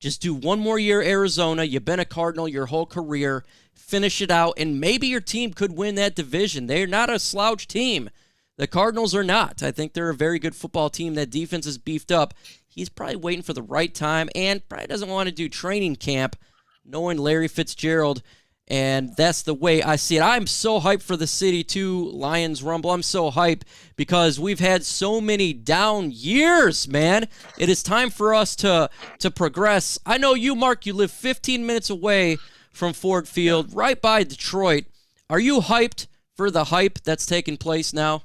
just do one more year Arizona. You've been a Cardinal your whole career. Finish it out, and maybe your team could win that division. They're not a slouch team. The Cardinals are not. I think they're a very good football team. That defense is beefed up. He's probably waiting for the right time and probably doesn't want to do training camp, knowing Larry Fitzgerald, and that's the way I see it. I'm so hyped for the city, too, Lions Rumble. I'm so hyped because we've had so many down years, man. It is time for us to progress. I know you, Mark, you live 15 minutes away from Ford Field, right by Detroit. Are you hyped for the hype that's taking place now?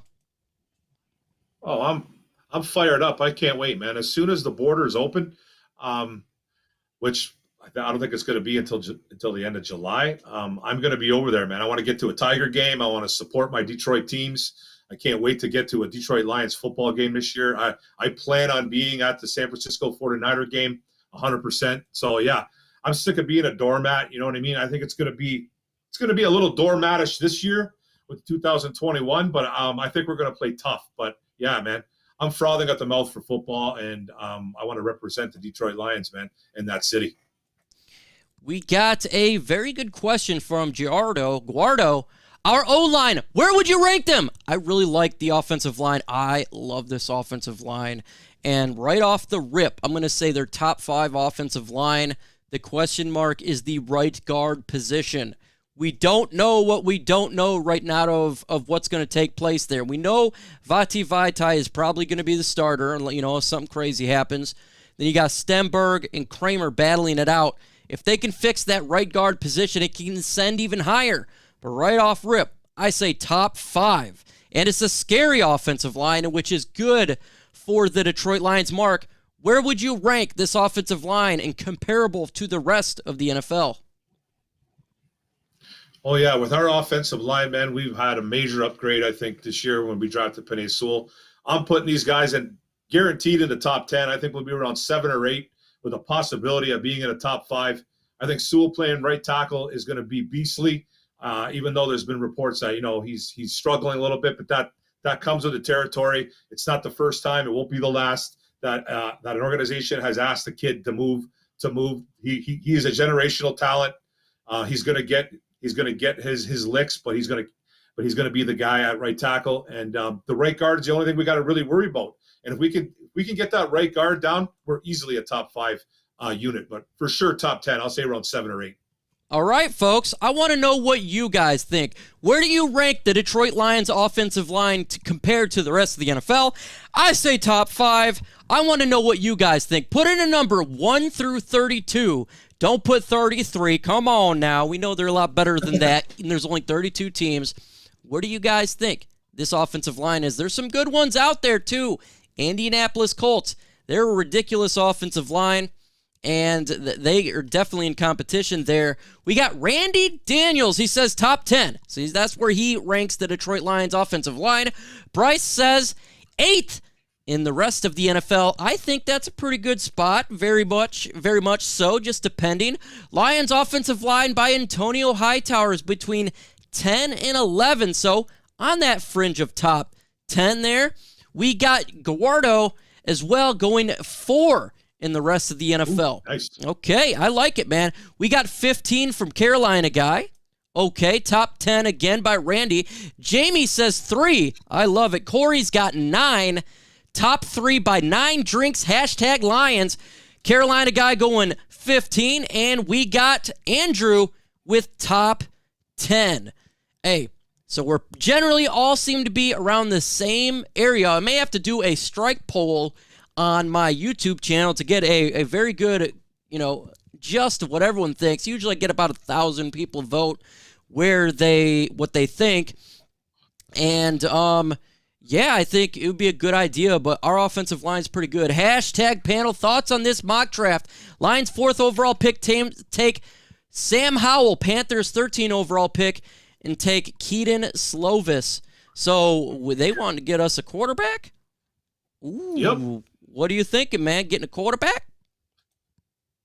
Oh, I'm fired up. I can't wait, man. As soon as the border is open, which I don't think it's going to be until the end of July, I'm going to be over there, man. I want to get to a Tiger game. I want to support my Detroit teams. I can't wait to get to a Detroit Lions football game this year. I plan on being at the San Francisco 49er game 100%. So, yeah. I'm sick of being a doormat. You know what I mean? I think it's going to be a little doormatish this year with 2021, but I think we're going to play tough. But yeah, man, I'm frothing at the mouth for football, and I want to represent the Detroit Lions, man, in that city. We got a very good question from Guardo. Our O-line, where would you rank them? I really like the offensive line. I love this offensive line. And right off the rip, I'm going to say their top 5 offensive line. The question mark is the right guard position. We don't know what we don't know right now of what's going to take place there. We know Vati Vaitai is probably going to be the starter, if something crazy happens. Then you got Stenberg and Kramer battling it out. If they can fix that right guard position, it can ascend even higher. But right off rip, I say top 5. And it's a scary offensive line, which is good for the Detroit Lions. Mark, where would you rank this offensive line and comparable to the rest of the NFL? Oh, yeah. With our offensive line, man, we've had a major upgrade, I think, this year when we drafted Penei Sewell. I'm putting these guys in guaranteed in the top 10. I think we'll be around 7 or 8 with a possibility of being in the top 5. I think Sewell playing right tackle is going to be beastly, even though there's been reports that, he's struggling a little bit, but that comes with the territory. It's not the first time. It won't be the last that an organization has asked the kid to move. He is a generational talent. He's going to get his licks, but he's going to be the guy at right tackle. And the right guard is the only thing we got to really worry about. And if we can get that right guard down, we're easily a top 5 unit. But for sure, top 10. I'll say around 7 or 8. All right, folks, I want to know what you guys think. Where do you rank the Detroit Lions offensive line compared to the rest of the NFL? I say top 5. I want to know what you guys think. Put in a number 1 through 32. Don't put 33. Come on now. We know they're a lot better than that, and there's only 32 teams. Where do you guys think this offensive line is? There's some good ones out there, too. Indianapolis Colts, they're a ridiculous offensive line. And they are definitely in competition there. We got Randy Daniels. He says top 10. So that's where he ranks the Detroit Lions offensive line. Bryce says 8th in the rest of the NFL. I think that's a pretty good spot. Very much so, just depending. Lions offensive line by Antonio Hightower is between 10 and 11. So on that fringe of top 10 there. We got Guardo as well, going 4 in the rest of the NFL. Ooh, nice. Okay, I like it, man. We got 15 from Carolina guy. Okay, top 10 again by Randy. Jamie says 3. I love it. Corey's got 9. Top 3 by 9 drinks. Hashtag Lions. Carolina guy going 15. And we got Andrew with top 10. Hey, so we're generally all seem to be around the same area. I may have to do a strike poll on my YouTube channel to get a very good, just what everyone thinks. Usually I get about 1,000 people vote what they think. And, I think it would be a good idea, but our offensive line's pretty good. Hashtag panel thoughts on this mock draft. Lions 4th overall pick take Sam Howell, Panthers 13 overall pick, and take Keaton Slovis. So they wanted to get us a quarterback? Ooh. Yep. What are you thinking, man? Getting a quarterback?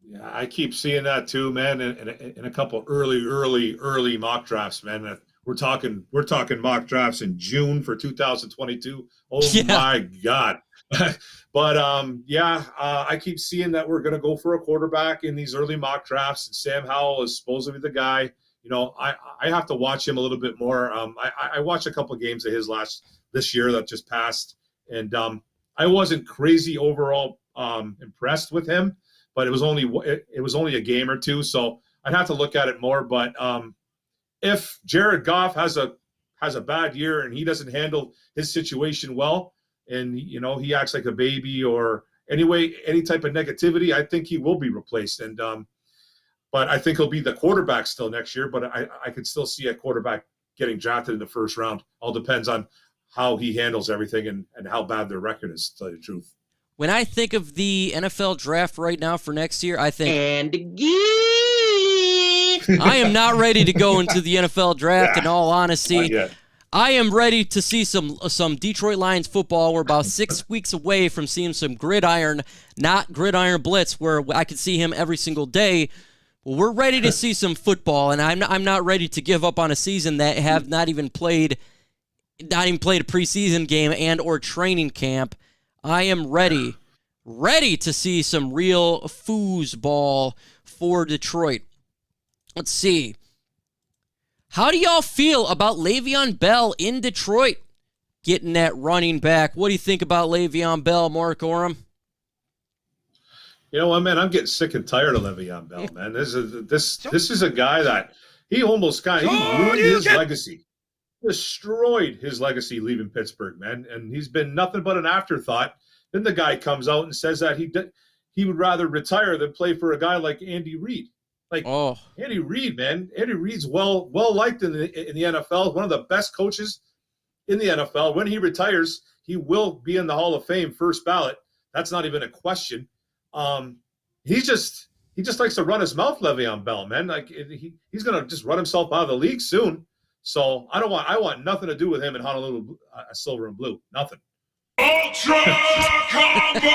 Yeah, I keep seeing that too, man. In a couple early mock drafts, man. We're talking mock drafts in June for 2022. Oh yeah. My God. But I keep seeing that we're going to go for a quarterback in these early mock drafts. And Sam Howell is supposed to be the guy. I have to watch him a little bit more. I watched a couple of games of his this year that just passed, and I wasn't crazy overall impressed with him. But it was only a game or two, so I'd have to look at it more. But if Jared Goff has a bad year and he doesn't handle his situation well, and he acts like a baby or any type of negativity, I think he will be replaced. And but I think he'll be the quarterback still next year. But I could still see a quarterback getting drafted in the first round. All depends on how he handles everything and how bad their record is, to tell you the truth. When I think of the NFL draft right now for next year, I think I am not ready to go into the NFL draft, in all honesty. I am ready to see some Detroit Lions football. We're about 6 weeks away from seeing some gridiron, not gridiron blitz, where I could see him every single day. Well, we're ready to see some football, and I'm not ready to give up on a season that have not even played a preseason game and or training camp. I am ready to see some real foosball for Detroit. Let's see. How do y'all feel about Le'Veon Bell in Detroit getting that running back? What do you think about Le'Veon Bell, Mark Orem? You know what, man? I'm getting sick and tired of Le'Veon Bell, man. This is a guy that he almost ruined his legacy. Destroyed his legacy leaving Pittsburgh, man, and he's been nothing but an afterthought. Then the guy comes out and says that he would rather retire than play for a guy like Andy Reid. Andy Reid, man, Andy Reid's well liked in the NFL. One of the best coaches in the NFL. When he retires, he will be in the Hall of Fame, first ballot. That's not even a question. He just likes to run his mouth, Le'Veon Bell, man. Like he's gonna just run himself out of the league soon. So I want nothing to do with him in Honolulu, silver and blue. Nothing. Ultra Combo!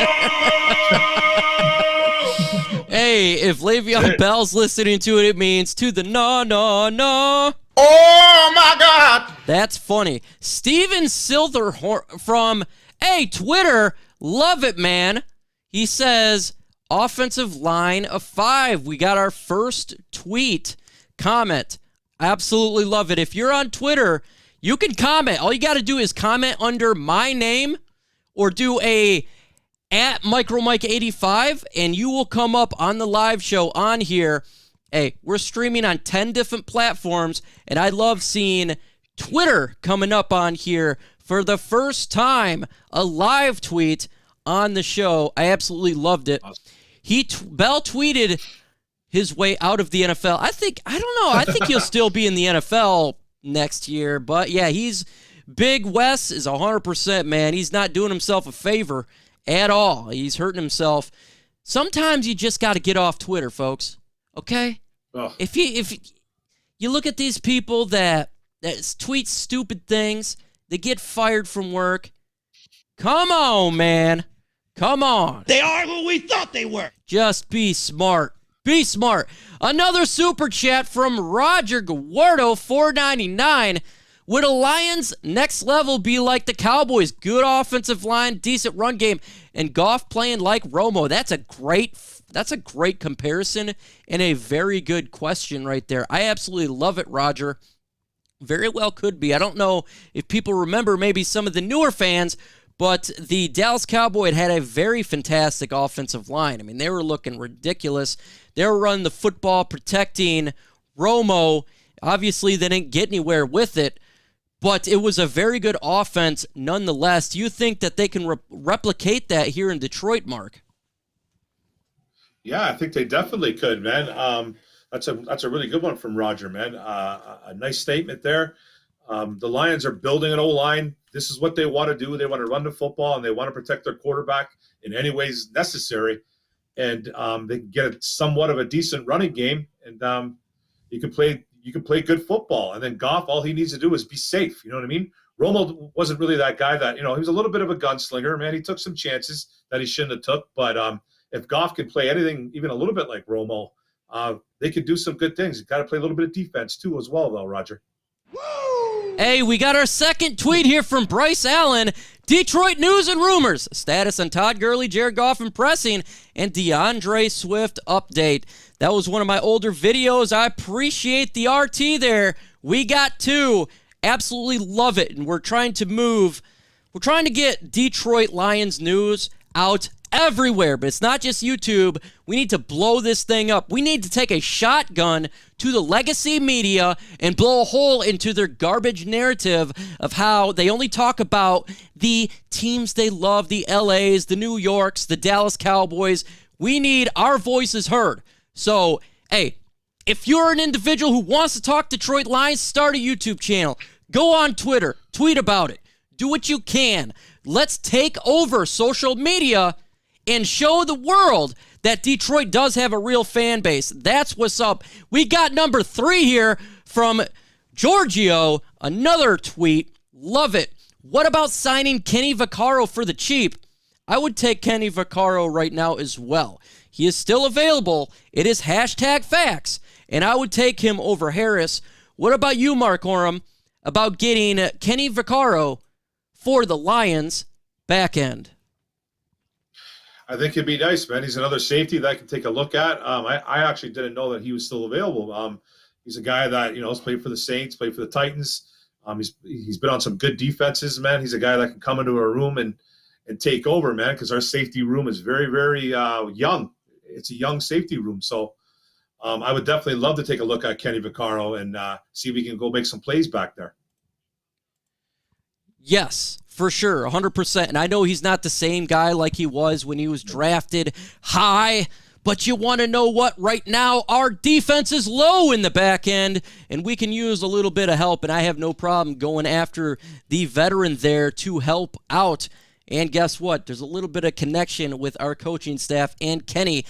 Hey, if Le'Veon Bell's listening to it, it means to the no. Oh my God! That's funny. Steven Silverhorn from Twitter, love it, man. He says offensive line of 5. We got our first tweet comment. Absolutely love it. If you're on Twitter, you can comment. All you got to do is comment under my name or do a @MicroMike85, and you will come up on the live show on here. Hey, we're streaming on 10 different platforms, and I love seeing Twitter coming up on here for the first time, a live tweet on the show. I absolutely loved it. Bell tweeted his way out of the NFL. I think he'll still be in the NFL next year. But yeah, Big Wes is 100%, man. He's not doing himself a favor at all. He's hurting himself. Sometimes you just got to get off Twitter, folks. Okay? Oh. If you look at these people that tweet stupid things, they get fired from work. Come on, man. Come on. They are who we thought they were. Just be smart. Be smart. Another super chat from Roger Guardo, $4.99. Would a Lions next level be like the Cowboys? Good offensive line, decent run game, and Goff playing like Romo. That's a great comparison and a very good question right there. I absolutely love it, Roger. Very well could be. I don't know if people remember, maybe some of the newer fans, but the Dallas Cowboys had a very fantastic offensive line. I mean, they were looking ridiculous. They were running the football, protecting Romo. Obviously, they didn't get anywhere with it, but it was a very good offense nonetheless. Do you think that they can replicate that here in Detroit, Mark? Yeah, I think they definitely could, man. That's a really good one from Roger, man. A nice statement there. The Lions are building an O-line. This is what they want to do. They want to run the football, and they want to protect their quarterback in any ways necessary. And they can get somewhat of a decent running game, and you can play good football. And then Goff, all he needs to do is be safe. You know what I mean? Romo wasn't really that guy that, he was a little bit of a gunslinger, man. He took some chances that he shouldn't have took. But if Goff can play anything, even a little bit like Romo, they could do some good things. You got to play a little bit of defense too as well, though, Roger. Hey, we got our second tweet here from Bryce Allen. Detroit news and rumors. Status on Todd Gurley, Jared Goff impressing, and DeAndre Swift update. That was one of my older videos. I appreciate the RT there. We got two. Absolutely love it. And we're trying to get Detroit Lions news out everywhere, but it's not just YouTube. We need to blow this thing up. We need to take a shotgun to the legacy media and blow a hole into their garbage narrative of how they only talk about the teams they love, the LAs, the New Yorks, the Dallas Cowboys. We need our voices heard. So, hey, if you're an individual who wants to talk Detroit Lions, start a YouTube channel. Go on Twitter. Tweet about it. Do what you can. Let's take over social media and show the world that Detroit does have a real fan base. That's what's up. We got number 3 here from Giorgio. Another tweet. Love it. What about signing Kenny Vaccaro for the cheap? I would take Kenny Vaccaro right now as well. He is still available. It is #facts, and I would take him over Harris. What about you, Mark Oram, about getting Kenny Vaccaro for the Lions back end? I think it'd be nice, man. He's another safety that I can take a look at. I actually didn't know that he was still available. He's a guy that, has played for the Saints, played for the Titans. He's been on some good defenses, man. He's a guy that can come into a room and take over, man, because our safety room is very, very young. It's a young safety room. So I would definitely love to take a look at Kenny Vaccaro and see if we can go make some plays back there. Yes, for sure, 100%. And I know he's not the same guy like he was when he was drafted high, but you want to know what? Right now, our defense is low in the back end, and we can use a little bit of help, and I have no problem going after the veteran there to help out. And guess what? There's a little bit of connection with our coaching staff and Kenny.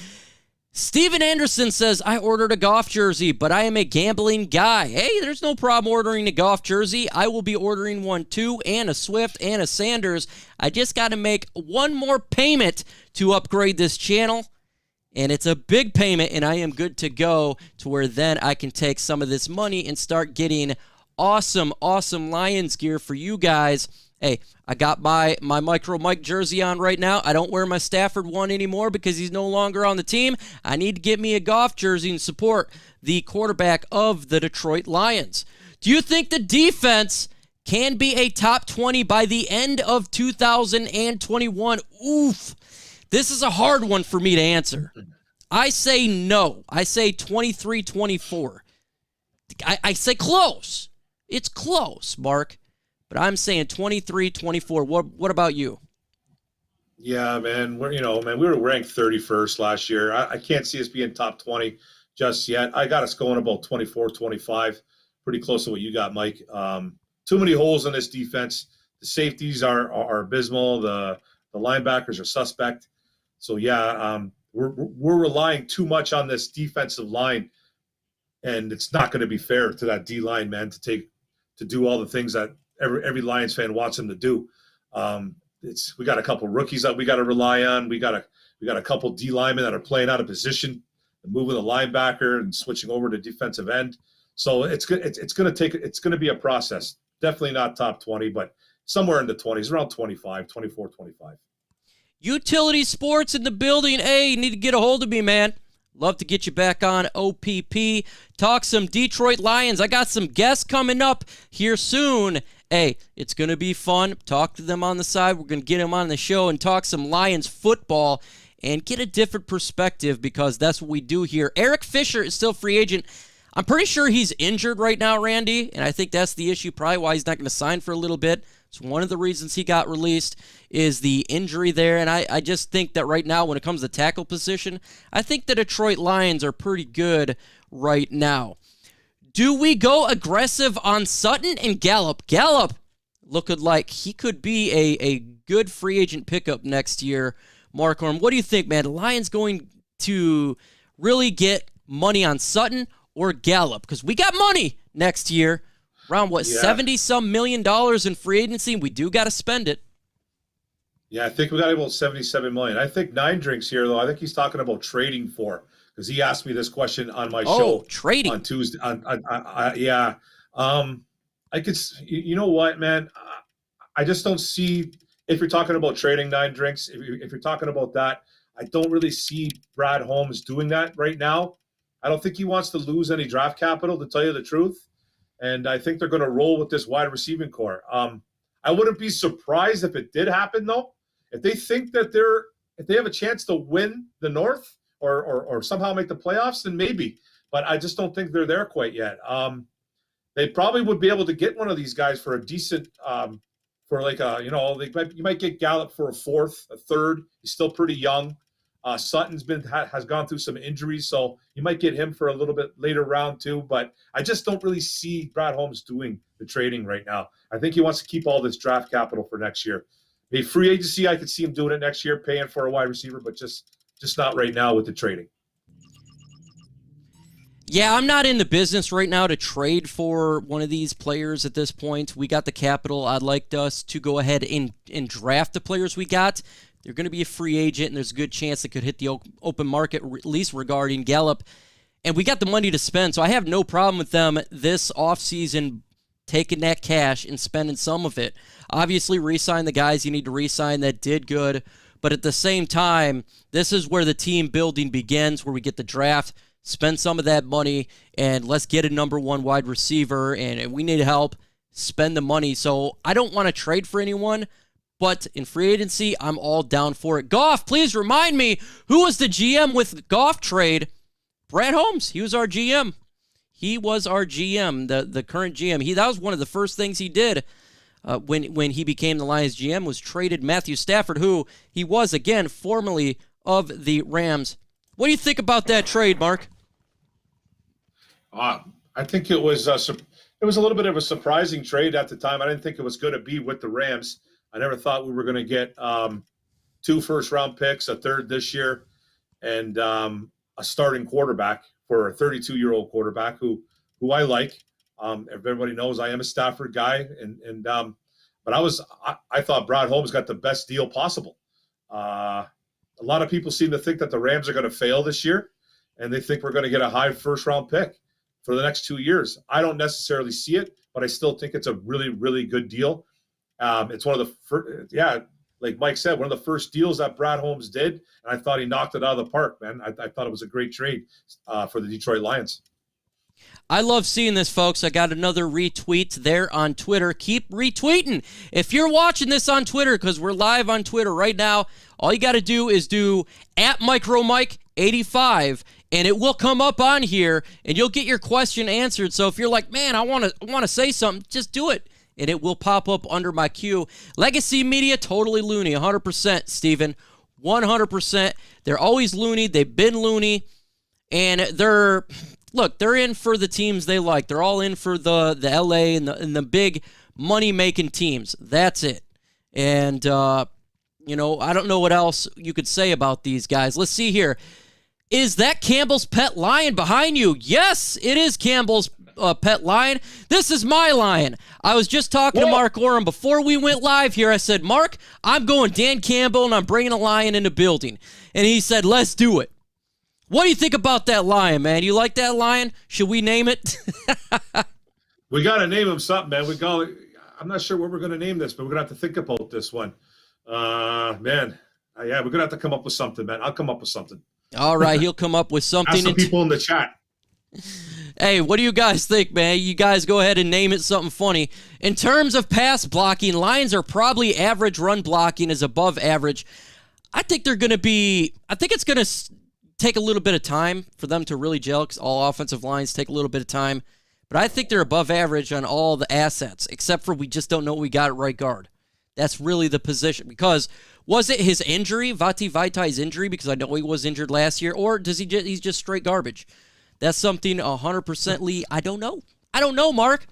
Steven Anderson says, I ordered a Goff jersey, but I am a gambling guy. Hey, there's no problem ordering a Goff jersey. I will be ordering one too, and a Swift and a Sanders. I just got to make one more payment to upgrade this channel, and it's a big payment, and I am good to go to where then I can take some of this money and start getting awesome, awesome Lions gear for you guys. Hey, I got my Micro Mike jersey on right now. I don't wear my Stafford one anymore because he's no longer on the team. I need to get me a Goff jersey and support the quarterback of the Detroit Lions. Do you think the defense can be a top 20 by the end of 2021? Oof. This is a hard one for me to answer. I say no. I say 23-24. I say close. It's close, Mark. But I'm saying 23-24. What about you? Yeah, man. We were ranked 31st last year. I can't see us being top 20 just yet. I got us going about 24-25. Pretty close to what you got, Mike. Too many holes in this defense. The safeties are abysmal. The linebackers are suspect. So yeah, we're relying too much on this defensive line, and it's not going to be fair to that D line, man, to do all the things that every Lions fan wants him to do. We got a couple rookies that we got to rely on. We got a couple D linemen that are playing out of position, moving the linebacker and switching over to defensive end. So it's going to be a process. Definitely not top 20, but somewhere in the 20s, around 25, 24, 25. Utility Sports in the building. Hey, you need to get a hold of me, man. Love to get you back on OPP. Talk some Detroit Lions. I got some guests coming up here soon. Hey, it's going to be fun. Talk to them on the side. We're going to get them on the show and talk some Lions football and get a different perspective because that's what we do here. Eric Fisher is still free agent. I'm pretty sure he's injured right now, Randy, and I think that's the issue, probably why he's not going to sign for a little bit. It's one of the reasons he got released is the injury there, and I just think that right now when it comes to tackle position, I think the Detroit Lions are pretty good right now. Do we go aggressive on Sutton and Gallup? Gallup looking like he could be a good free agent pickup next year. Mark Orm, what do you think, man? The Lions going to really get money on Sutton or Gallup? Because we got money next year. Around, what, 70-some million dollars in free agency? We do got to spend it. Yeah, I think we got about $77 million. I think Nine Drinks here, though, I think he's talking about trading for, because he asked me this question on my show trading on Tuesday. Yeah. I could, you know what, man? I just don't see, if you're talking about trading Nine Drinks, if you're talking about that, I don't really see Brad Holmes doing that right now. I don't think he wants to lose any draft capital, to tell you the truth. And I think they're going to roll with this wide receiving core. I wouldn't be surprised if it did happen, though. If they think that if they have a chance to win the North or somehow make the playoffs, then maybe. But I just don't think they're there quite yet. They probably would be able to get one of these guys for a decent, for like a, you might get Gallup for a fourth, a third. He's still pretty young. Sutton's has gone through some injuries, so you might get him for a little bit later round too. But I just don't really see Brad Holmes doing the trading right now. I think he wants to keep all this draft capital for next year. A free agency, I could see him doing it next year, paying for a wide receiver, but just not right now with the trading. Yeah, I'm not in the business right now to trade for one of these players at this point. We got the capital. I'd like us to go ahead and draft the players we got. They're going to be a free agent, and there's a good chance they could hit the open market, at least regarding Gallup. And we got the money to spend, so I have no problem with them this offseason taking that cash and spending some of it. Obviously, re-sign the guys you need to re-sign that did good. But at the same time, this is where the team building begins, where we get the draft, spend some of that money, and let's get a number one wide receiver, and we need help, spend the money. So I don't want to trade for anyone, but in free agency, I'm all down for it. Goff, please remind me, who was the GM with the Goff trade? Brad Holmes. He was our GM. He was our GM, the current GM. That was one of the first things he did when he became the Lions GM, was traded Matthew Stafford, who he was, again, formerly of the Rams. What do you think about that trade, Mark? I think it was a little bit of a surprising trade at the time. I didn't think it was going to be with the Rams. I never thought we were going to get 2 first-round picks, a third this year, and a starting quarterback for a 32-year-old quarterback who I like. Everybody knows I am a Stafford guy, but I thought Brad Holmes got the best deal possible. A lot of people seem to think that the Rams are going to fail this year, and they think we're going to get a high first-round pick for the next 2 years. I don't necessarily see it, but I still think it's a really, really good deal. It's one of the first, like Mike said, one of the first deals that Brad Holmes did, and I thought he knocked it out of the park, man. I thought it was a great trade for the Detroit Lions. I love seeing this, folks. I got another retweet there on Twitter. Keep retweeting. If you're watching this on Twitter, because we're live on Twitter right now, all you got to do is do @MicroMike85, and it will come up on here, and you'll get your question answered. So if you're like, man, I want to say something, just do it, and it will pop up under my queue. Legacy Media, totally loony, 100%, Steven. 100%. They're always loony. They've been loony, and they're in for the teams they like. They're all in for the LA and the big money-making teams. That's it. And, I don't know what else you could say about these guys. Let's see here. Is that Campbell's pet lion behind you? Yes, it is Campbell's pet lion. This is my lion. I was just talking to Mark Oram before we went live here. I said, Mark, I'm going Dan Campbell, and I'm bringing a lion in the building. And he said, let's do it. What do you think about that lion, man? You like that lion? Should we name it? We got to name him something, man. I'm not sure what we're going to name this, but we're going to have to think about this one. Man, yeah, we're going to have to come up with something, man. I'll come up with something. All right, he'll come up with something. Ask some people in the chat. Hey, what do you guys think, man? You guys go ahead and name it something funny. In terms of pass blocking, Lions are probably average. Run blocking is above average. I think they're going to be – I think it's going to take a little bit of time for them to really gel, because all offensive lines take a little bit of time. But I think they're above average on all the assets, except for we just don't know what we got at right guard. That's really the position. Because was it his injury, Vati Vaitai's injury, because I know he was injured last year, or does he's just straight garbage? That's something 100% Lee. I don't know. I don't know, Mark.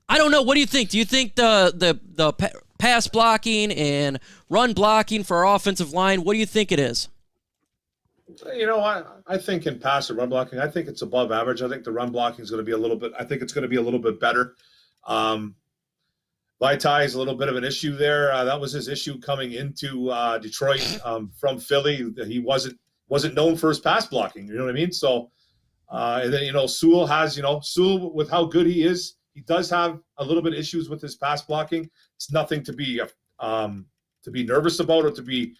I don't know. What do you think? Do you think the pass blocking and run blocking for our offensive line, what do you think it is? You know, I think in pass or run blocking, I think it's above average. I think the run blocking is going to be a little bit – I think it's going to be a little bit better. Vaitai is a little bit of an issue there. That was his issue coming into Detroit from Philly. He wasn't known for his pass blocking. You know what I mean? So – and then, you know, Sewell has, you know, Sewell, with how good he is, he does have a little bit of issues with his pass blocking. It's nothing to be nervous about or to be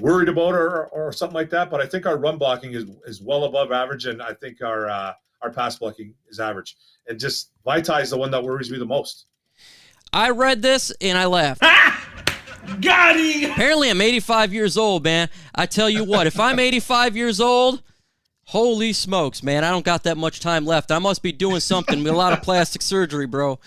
worried about or something like that. But I think our run blocking is well above average, and I think our pass blocking is average. And just Vaitai is the one that worries me the most. I read this and I laughed. Got him! Apparently I'm 85 years old, man. I tell you what, if I'm 85 years old, holy smokes, man, I don't got that much time left. I must be doing something with a lot of plastic surgery, bro.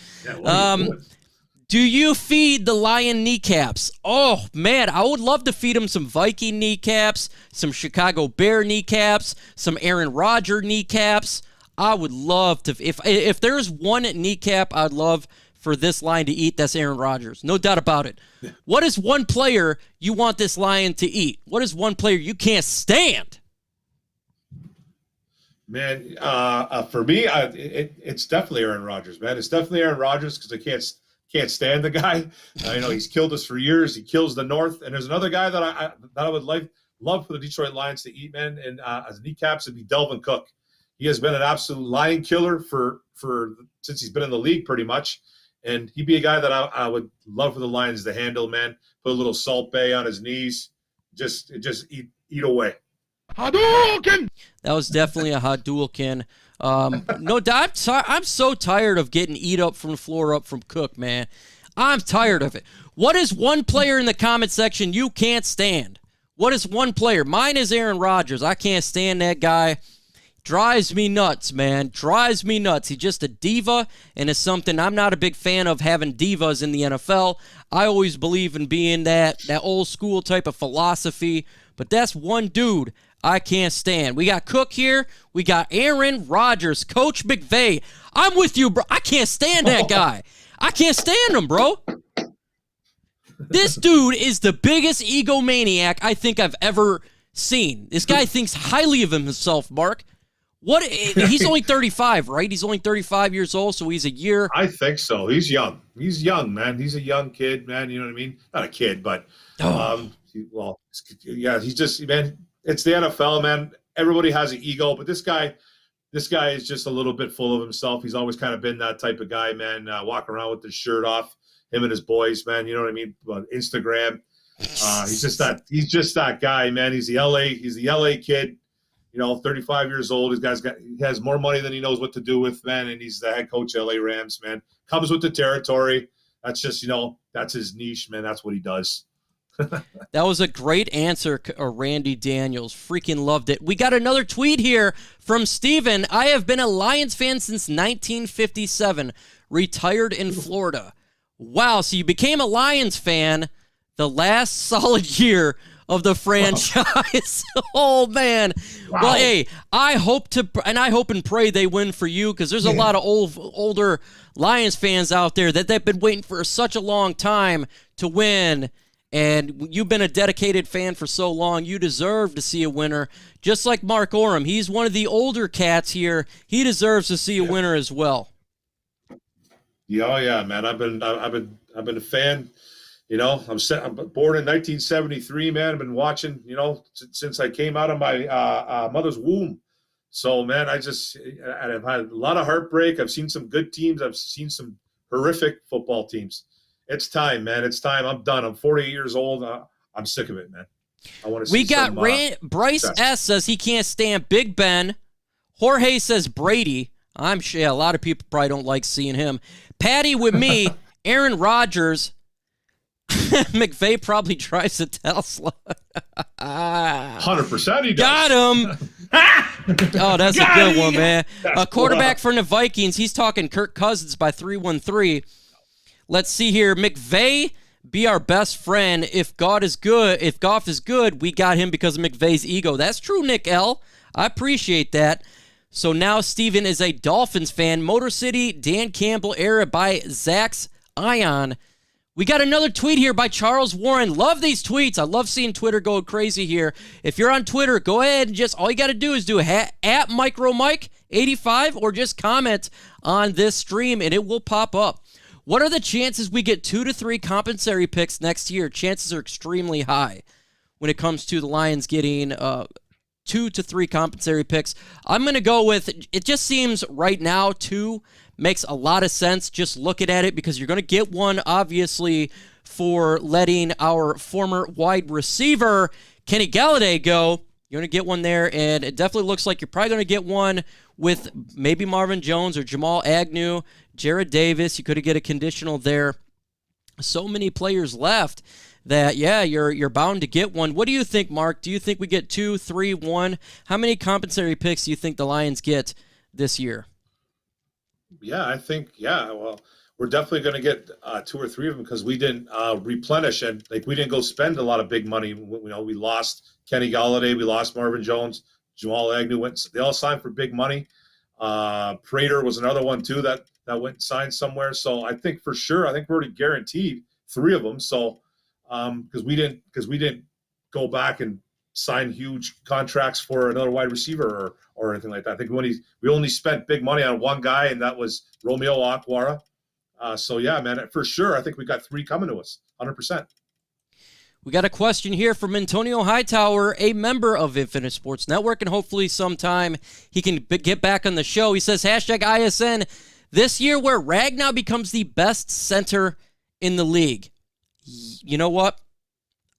Do you feed the Lion kneecaps? Oh, man, I would love to feed him some Viking kneecaps, some Chicago Bear kneecaps, some Aaron Rodgers kneecaps. I would love to. If there's one kneecap I'd love for this Lion to eat, that's Aaron Rodgers. No doubt about it. What is one player you want this Lion to eat? What is one player you can't stand? Man, for me, it's definitely Aaron Rodgers, man. It's definitely Aaron Rodgers because I can't stand the guy. You know, he's killed us for years. He kills the North. And there's another guy that I would love for the Detroit Lions to eat, man. And as kneecaps, it'd be Delvin Cook. He has been an absolute lion killer for since he's been in the league, pretty much. And he'd be a guy that I would love for the Lions to handle, man. Put a little Salt Bae on his knees, just eat away. Hadouken! That was definitely a Hadouken. No doubt. I'm so tired of getting eat up from the floor up from Cook, man. I'm tired of it. What is one player in the comment section you can't stand? What is one player? Mine is Aaron Rodgers. I can't stand that guy. Drives me nuts, man. Drives me nuts. He's just a diva, and it's something I'm not a big fan of, having divas in the NFL. I always believe in being that old school type of philosophy, but that's one dude I can't stand. We got Cook here. We got Aaron Rodgers, Coach McVay. I'm with you, bro. I can't stand that guy. I can't stand him, bro. This dude is the biggest egomaniac I think I've ever seen. This guy thinks highly of himself, Mark. What? He's only 35, right? He's only 35 years old, so he's a year. I think so. He's young. He's young, man. He's a young kid, man. You know what I mean? Not a kid, but yeah, he's just, man. It's the NFL, man. Everybody has an ego, but this guy is just a little bit full of himself. He's always kind of been that type of guy, man. Walking around with his shirt off, him and his boys, man. You know what I mean? On Instagram, he's just that guy, man. He's the LA kid. You know, 35 years old. He has more money than he knows what to do with, man. And he's the head coach of LA Rams, man. Comes with the territory. That's just, you know, that's his niche, man. That's what he does. That was a great answer, Randy Daniels. Freaking loved it. We got another tweet here from Steven. I have been a Lions fan since 1957. Retired in Florida. Wow, so you became a Lions fan the last solid year of the franchise. Oh, man. Wow. Well, hey, I hope and pray they win for you, because there's a lot of older Lions fans out there that they've been waiting for such a long time to win. And you've been a dedicated fan for so long, you deserve to see a winner. Just like Mark Oram, he's one of the older cats here. He deserves to see a winner as well. Yeah, man. I've been a fan. You know, I'm born in 1973, man. I've been watching, you know, since I came out of my mother's womb. So, man, I've had a lot of heartbreak. I've seen some good teams. I've seen some horrific football teams. It's time, man. It's time. I'm done. I'm 48 years old. I'm sick of it, man. I want to see We got some, Bryce success. S. says he can't stand Big Ben. Jorge says Brady. I'm sure a lot of people probably don't like seeing him. Patty with me, Aaron Rodgers. McVay probably drives a Tesla. 100% he does. Got him. Oh, that's a good one, man. A quarterback from the Vikings. He's talking Kirk Cousins by 313. Let's see here. McVay, be our best friend. If Goff is good, we got him because of McVay's ego. That's true, Nick L. I appreciate that. So now Steven is a Dolphins fan. Motor City, Dan Campbell era by Zach's Ion. We got another tweet here by Charles Warren. Love these tweets. I love seeing Twitter go crazy here. If you're on Twitter, go ahead and just, all you got to do is do at MicroMike85 or just comment on this stream and it will pop up. What are the chances we get 2 to 3 compensatory picks next year? Chances are extremely high when it comes to the Lions getting 2 to 3 compensatory picks. I'm going to go with, it just seems right now 2 makes a lot of sense just looking at it because you're going to get one, obviously, for letting our former wide receiver, Kenny Galladay, go. You're going to get one there, and it definitely looks like you're probably going to get one with maybe Marvin Jones or Jamal Agnew, Jared Davis. You could get a conditional there. So many players left that, yeah, you're bound to get one. What do you think, Mark? Do you think we get 2, 3, 1? How many compensatory picks do you think the Lions get this year? Yeah, I think, well, we're definitely going to get 2 or 3 of them because we didn't replenish and we didn't go spend a lot of big money. We lost Kenny Galladay, we lost Marvin Jones, Jamal Agnew they all signed for big money. Prater was another one too that went and signed somewhere. So I think for sure, I think we're already guaranteed 3 of them. So because we didn't go back and sign huge contracts for another wide receiver or anything like that. I think we only spent big money on one guy, and that was Romeo Okwara. So, yeah, man, for sure, I think we got 3 coming to us, 100%. We got a question here from Antonio Hightower, a member of Infinite Sports Network, and hopefully sometime he can get back on the show. He says, #ISN, this year where Ragnow becomes the best center in the league. You know what?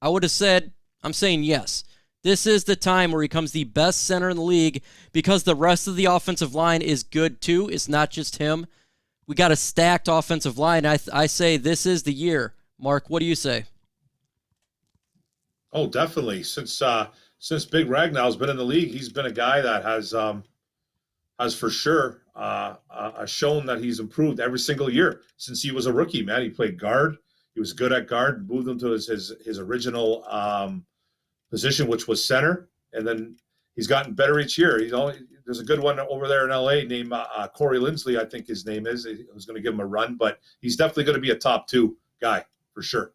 I would have said, I'm saying yes. This is the time where he becomes the best center in the league because the rest of the offensive line is good too. It's not just him. We got a stacked offensive line. I say this is the year. Mark, what do you say? Oh, definitely. Since Big Ragnow's been in the league, he's been a guy that has for sure shown that he's improved every single year since he was a rookie. Man, he played guard. He was good at guard. Moved him to his original position, which was center, and then he's gotten better each year. There's a good one over there in LA named Corey Lindsley, I think his name is. I was going to give him a run, but he's definitely going to be a top 2 guy for sure.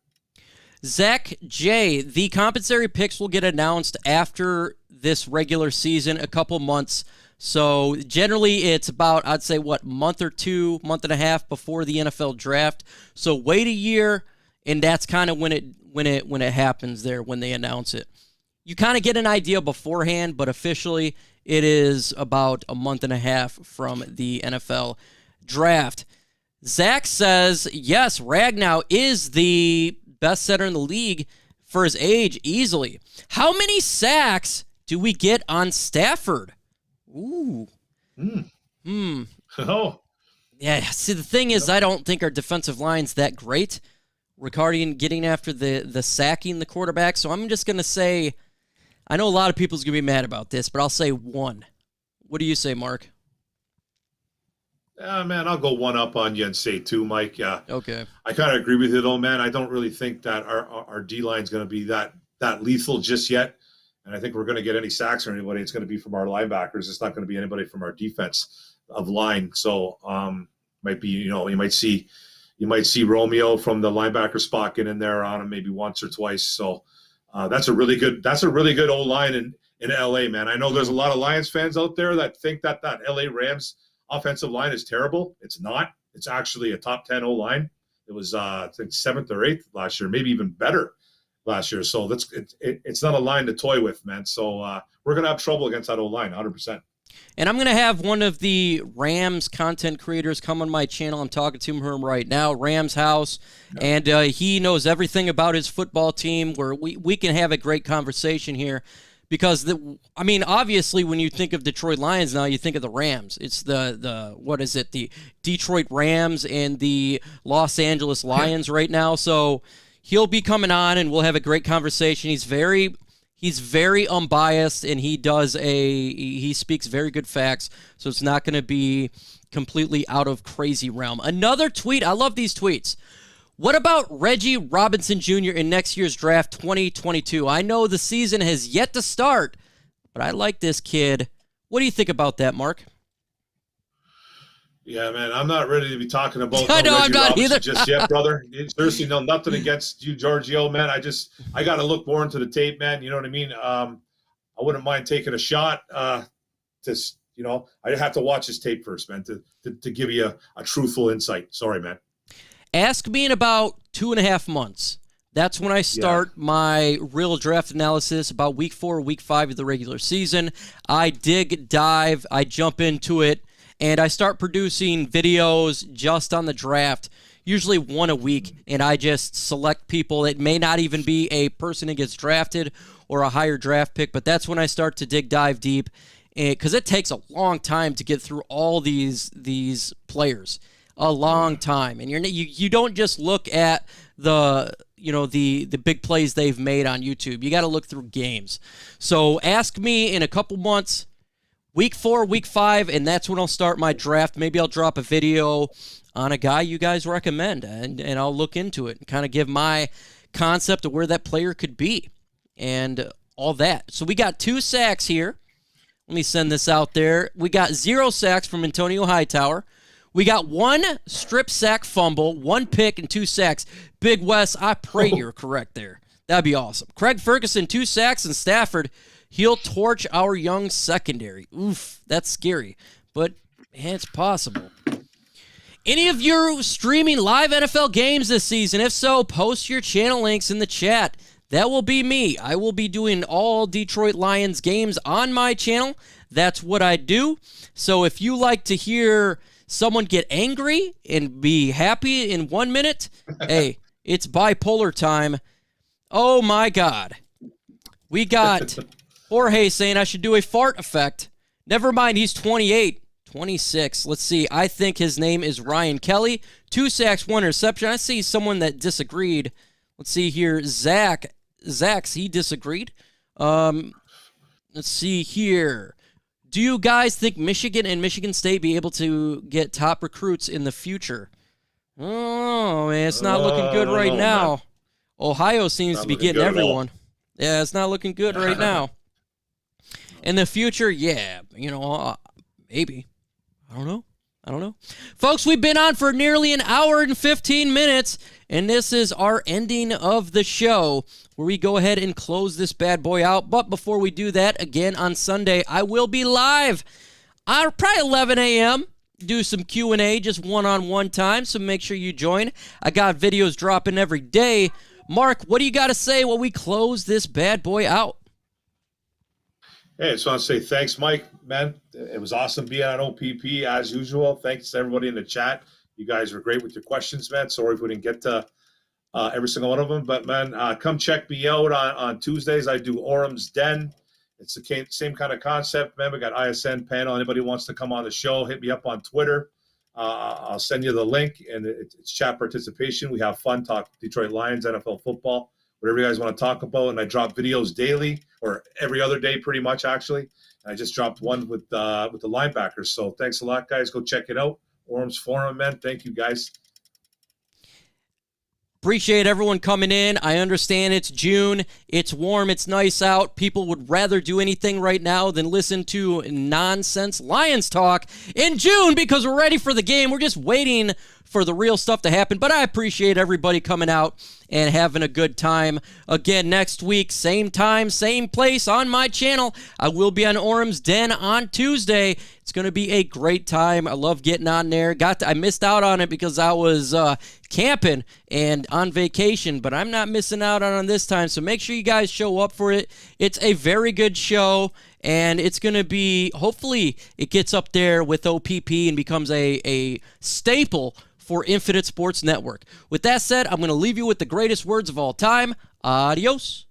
Zach J., the compensatory picks will get announced after this regular season, a couple months. So generally it's about, I'd say, month or 2, month and a half before the NFL draft. So wait a year, and that's kind of when it happens there, when they announce it. You kind of get an idea beforehand, but officially it is about a month and a half from the NFL draft. Zach says, yes, Ragnow is the best center in the league for his age, easily. How many sacks do we get on Stafford? Ooh. Oh. Yeah, see, the thing is, I don't think our defensive line's that great regarding getting after the sacking the quarterback, so I'm just going to say, I know a lot of people's going to be mad about this, but I'll say 1. What do you say, Mark? Man, I'll go 1 up on you and say 2, Mike. Yeah. Okay. I kind of agree with you, though, man. I don't really think that our D-line is going to be that lethal just yet. And I think we're going to get any sacks or anybody. It's going to be from our linebackers. It's not going to be anybody from our defense of line. So might be, you might see Romeo from the linebacker spot get in there on him maybe once or twice. So that's a really good O-line in LA, man. I know there's a lot of Lions fans out there that think that LA Rams offensive line is terrible. It's not. It's actually a top 10 O-line. It was I think 7th or 8th last year, maybe even better last year. So it's not a line to toy with, man. So we're going to have trouble against that O-line, 100%. And I'm going to have one of the Rams content creators come on my channel. I'm talking to him right now, Rams House. And he knows everything about his football team, where we can have a great conversation here. Because, obviously, when you think of Detroit Lions now, you think of the Rams. It's the Detroit Rams and the Los Angeles Lions right now. So he'll be coming on, and we'll have a great conversation. He's very unbiased, and he speaks very good facts, so it's not going to be completely out of crazy realm. Another tweet, I love these tweets. What about Reggie Robinson Jr. in next year's draft 2022? I know the season has yet to start, but I like this kid. What do you think about that, Mark? Yeah, man, I'm not ready to be talking about I know, Reggie I'm not Robinson either. just yet, brother. Seriously, no, nothing against you, Giorgio, man. I got to look more into the tape, man. You know what I mean? I wouldn't mind taking a shot. I have to watch his tape first, man, to give you a truthful insight. Sorry, man. Ask me in about 2.5 months. That's when I start my real draft analysis, about week 4, week 5 of the regular season. I dive, I jump into it, and I start producing videos just on the draft, usually one a week, and I just select people. It may not even be a person who gets drafted or a higher draft pick, but that's when I start to dive deep, because it takes a long time to get through all these players. A long time, and you don't just look at the big plays they've made on YouTube. You got to look through games. So ask me in a couple months, week 4, week 5, and that's when I'll start my draft. Maybe I'll drop a video on a guy you guys recommend, and I'll look into it and kind of give my concept of where that player could be and all that. So we got 2 sacks here. Let me send this out there. We got 0 sacks from Antonio Hightower. We got 1 strip sack fumble, 1 pick, and 2 sacks. Big Wes, I pray you're correct there. That'd be awesome. Craig Ferguson, 2 sacks, and Stafford, he'll torch our young secondary. Oof, that's scary, but it's possible. Any of you streaming live NFL games this season? If so, post your channel links in the chat. That will be me. I will be doing all Detroit Lions games on my channel. That's what I do. So if you like to hear someone get angry and be happy in 1 minute, hey, it's bipolar time. Oh my God. We got Jorge saying I should do a fart effect. Never mind, he's 28. 26. Let's see. I think his name is Ryan Kelly. 2 sacks, 1 interception. I see someone that disagreed. Let's see here. Zach's, he disagreed. Let's see here. Do you guys think Michigan and Michigan State be able to get top recruits in the future? Oh, man, it's not looking good right now. Man. Ohio seems to be getting everyone. Yeah, it's not looking good right now. In the future, yeah, maybe. I don't know. Folks, we've been on for nearly an hour and 15 minutes, and this is our ending of the show, where we go ahead and close this bad boy out. But before we do that, again, on Sunday, I will be live probably 11 a.m., do some Q&A, just one-on-one time, so make sure you join. I got videos dropping every day. Mark, what do you got to say while we close this bad boy out? Hey, I just want to say thanks, Mike, man. It was awesome being on OPP as usual. Thanks to everybody in the chat. You guys were great with your questions, man. Sorry if we didn't get to every single one of them. But, man, come check me out on Tuesdays. I do Orem's Den. It's the same kind of concept, man. We got ISN panel. Anybody wants to come on the show, hit me up on Twitter. I'll send you the link, and it's chat participation. We have fun, talk Detroit Lions, NFL football, whatever you guys want to talk about. And I drop videos daily, or every other day pretty much, actually. And I just dropped one with the linebackers. So thanks a lot, guys. Go check it out. Orem's Forum, man. Thank you, guys. Appreciate everyone coming in. I understand it's June. It's warm. It's nice out. People would rather do anything right now than listen to nonsense Lions talk in June because we're ready for the game. We're just waiting for the real stuff to happen. But I appreciate everybody coming out and having a good time. Again, next week, same time, same place on my channel. I will be on Orem's Den on Tuesday. It's going to be a great time. I love getting on there. I missed out on it because I was camping and on vacation, but I'm not missing out on it this time. So make sure you guys show up for it. It's a very good show, and it's going to be, hopefully it gets up there with OPP and becomes a staple for Infinite Sports Network. With that said, I'm going to leave you with the greatest words of all time. Adios.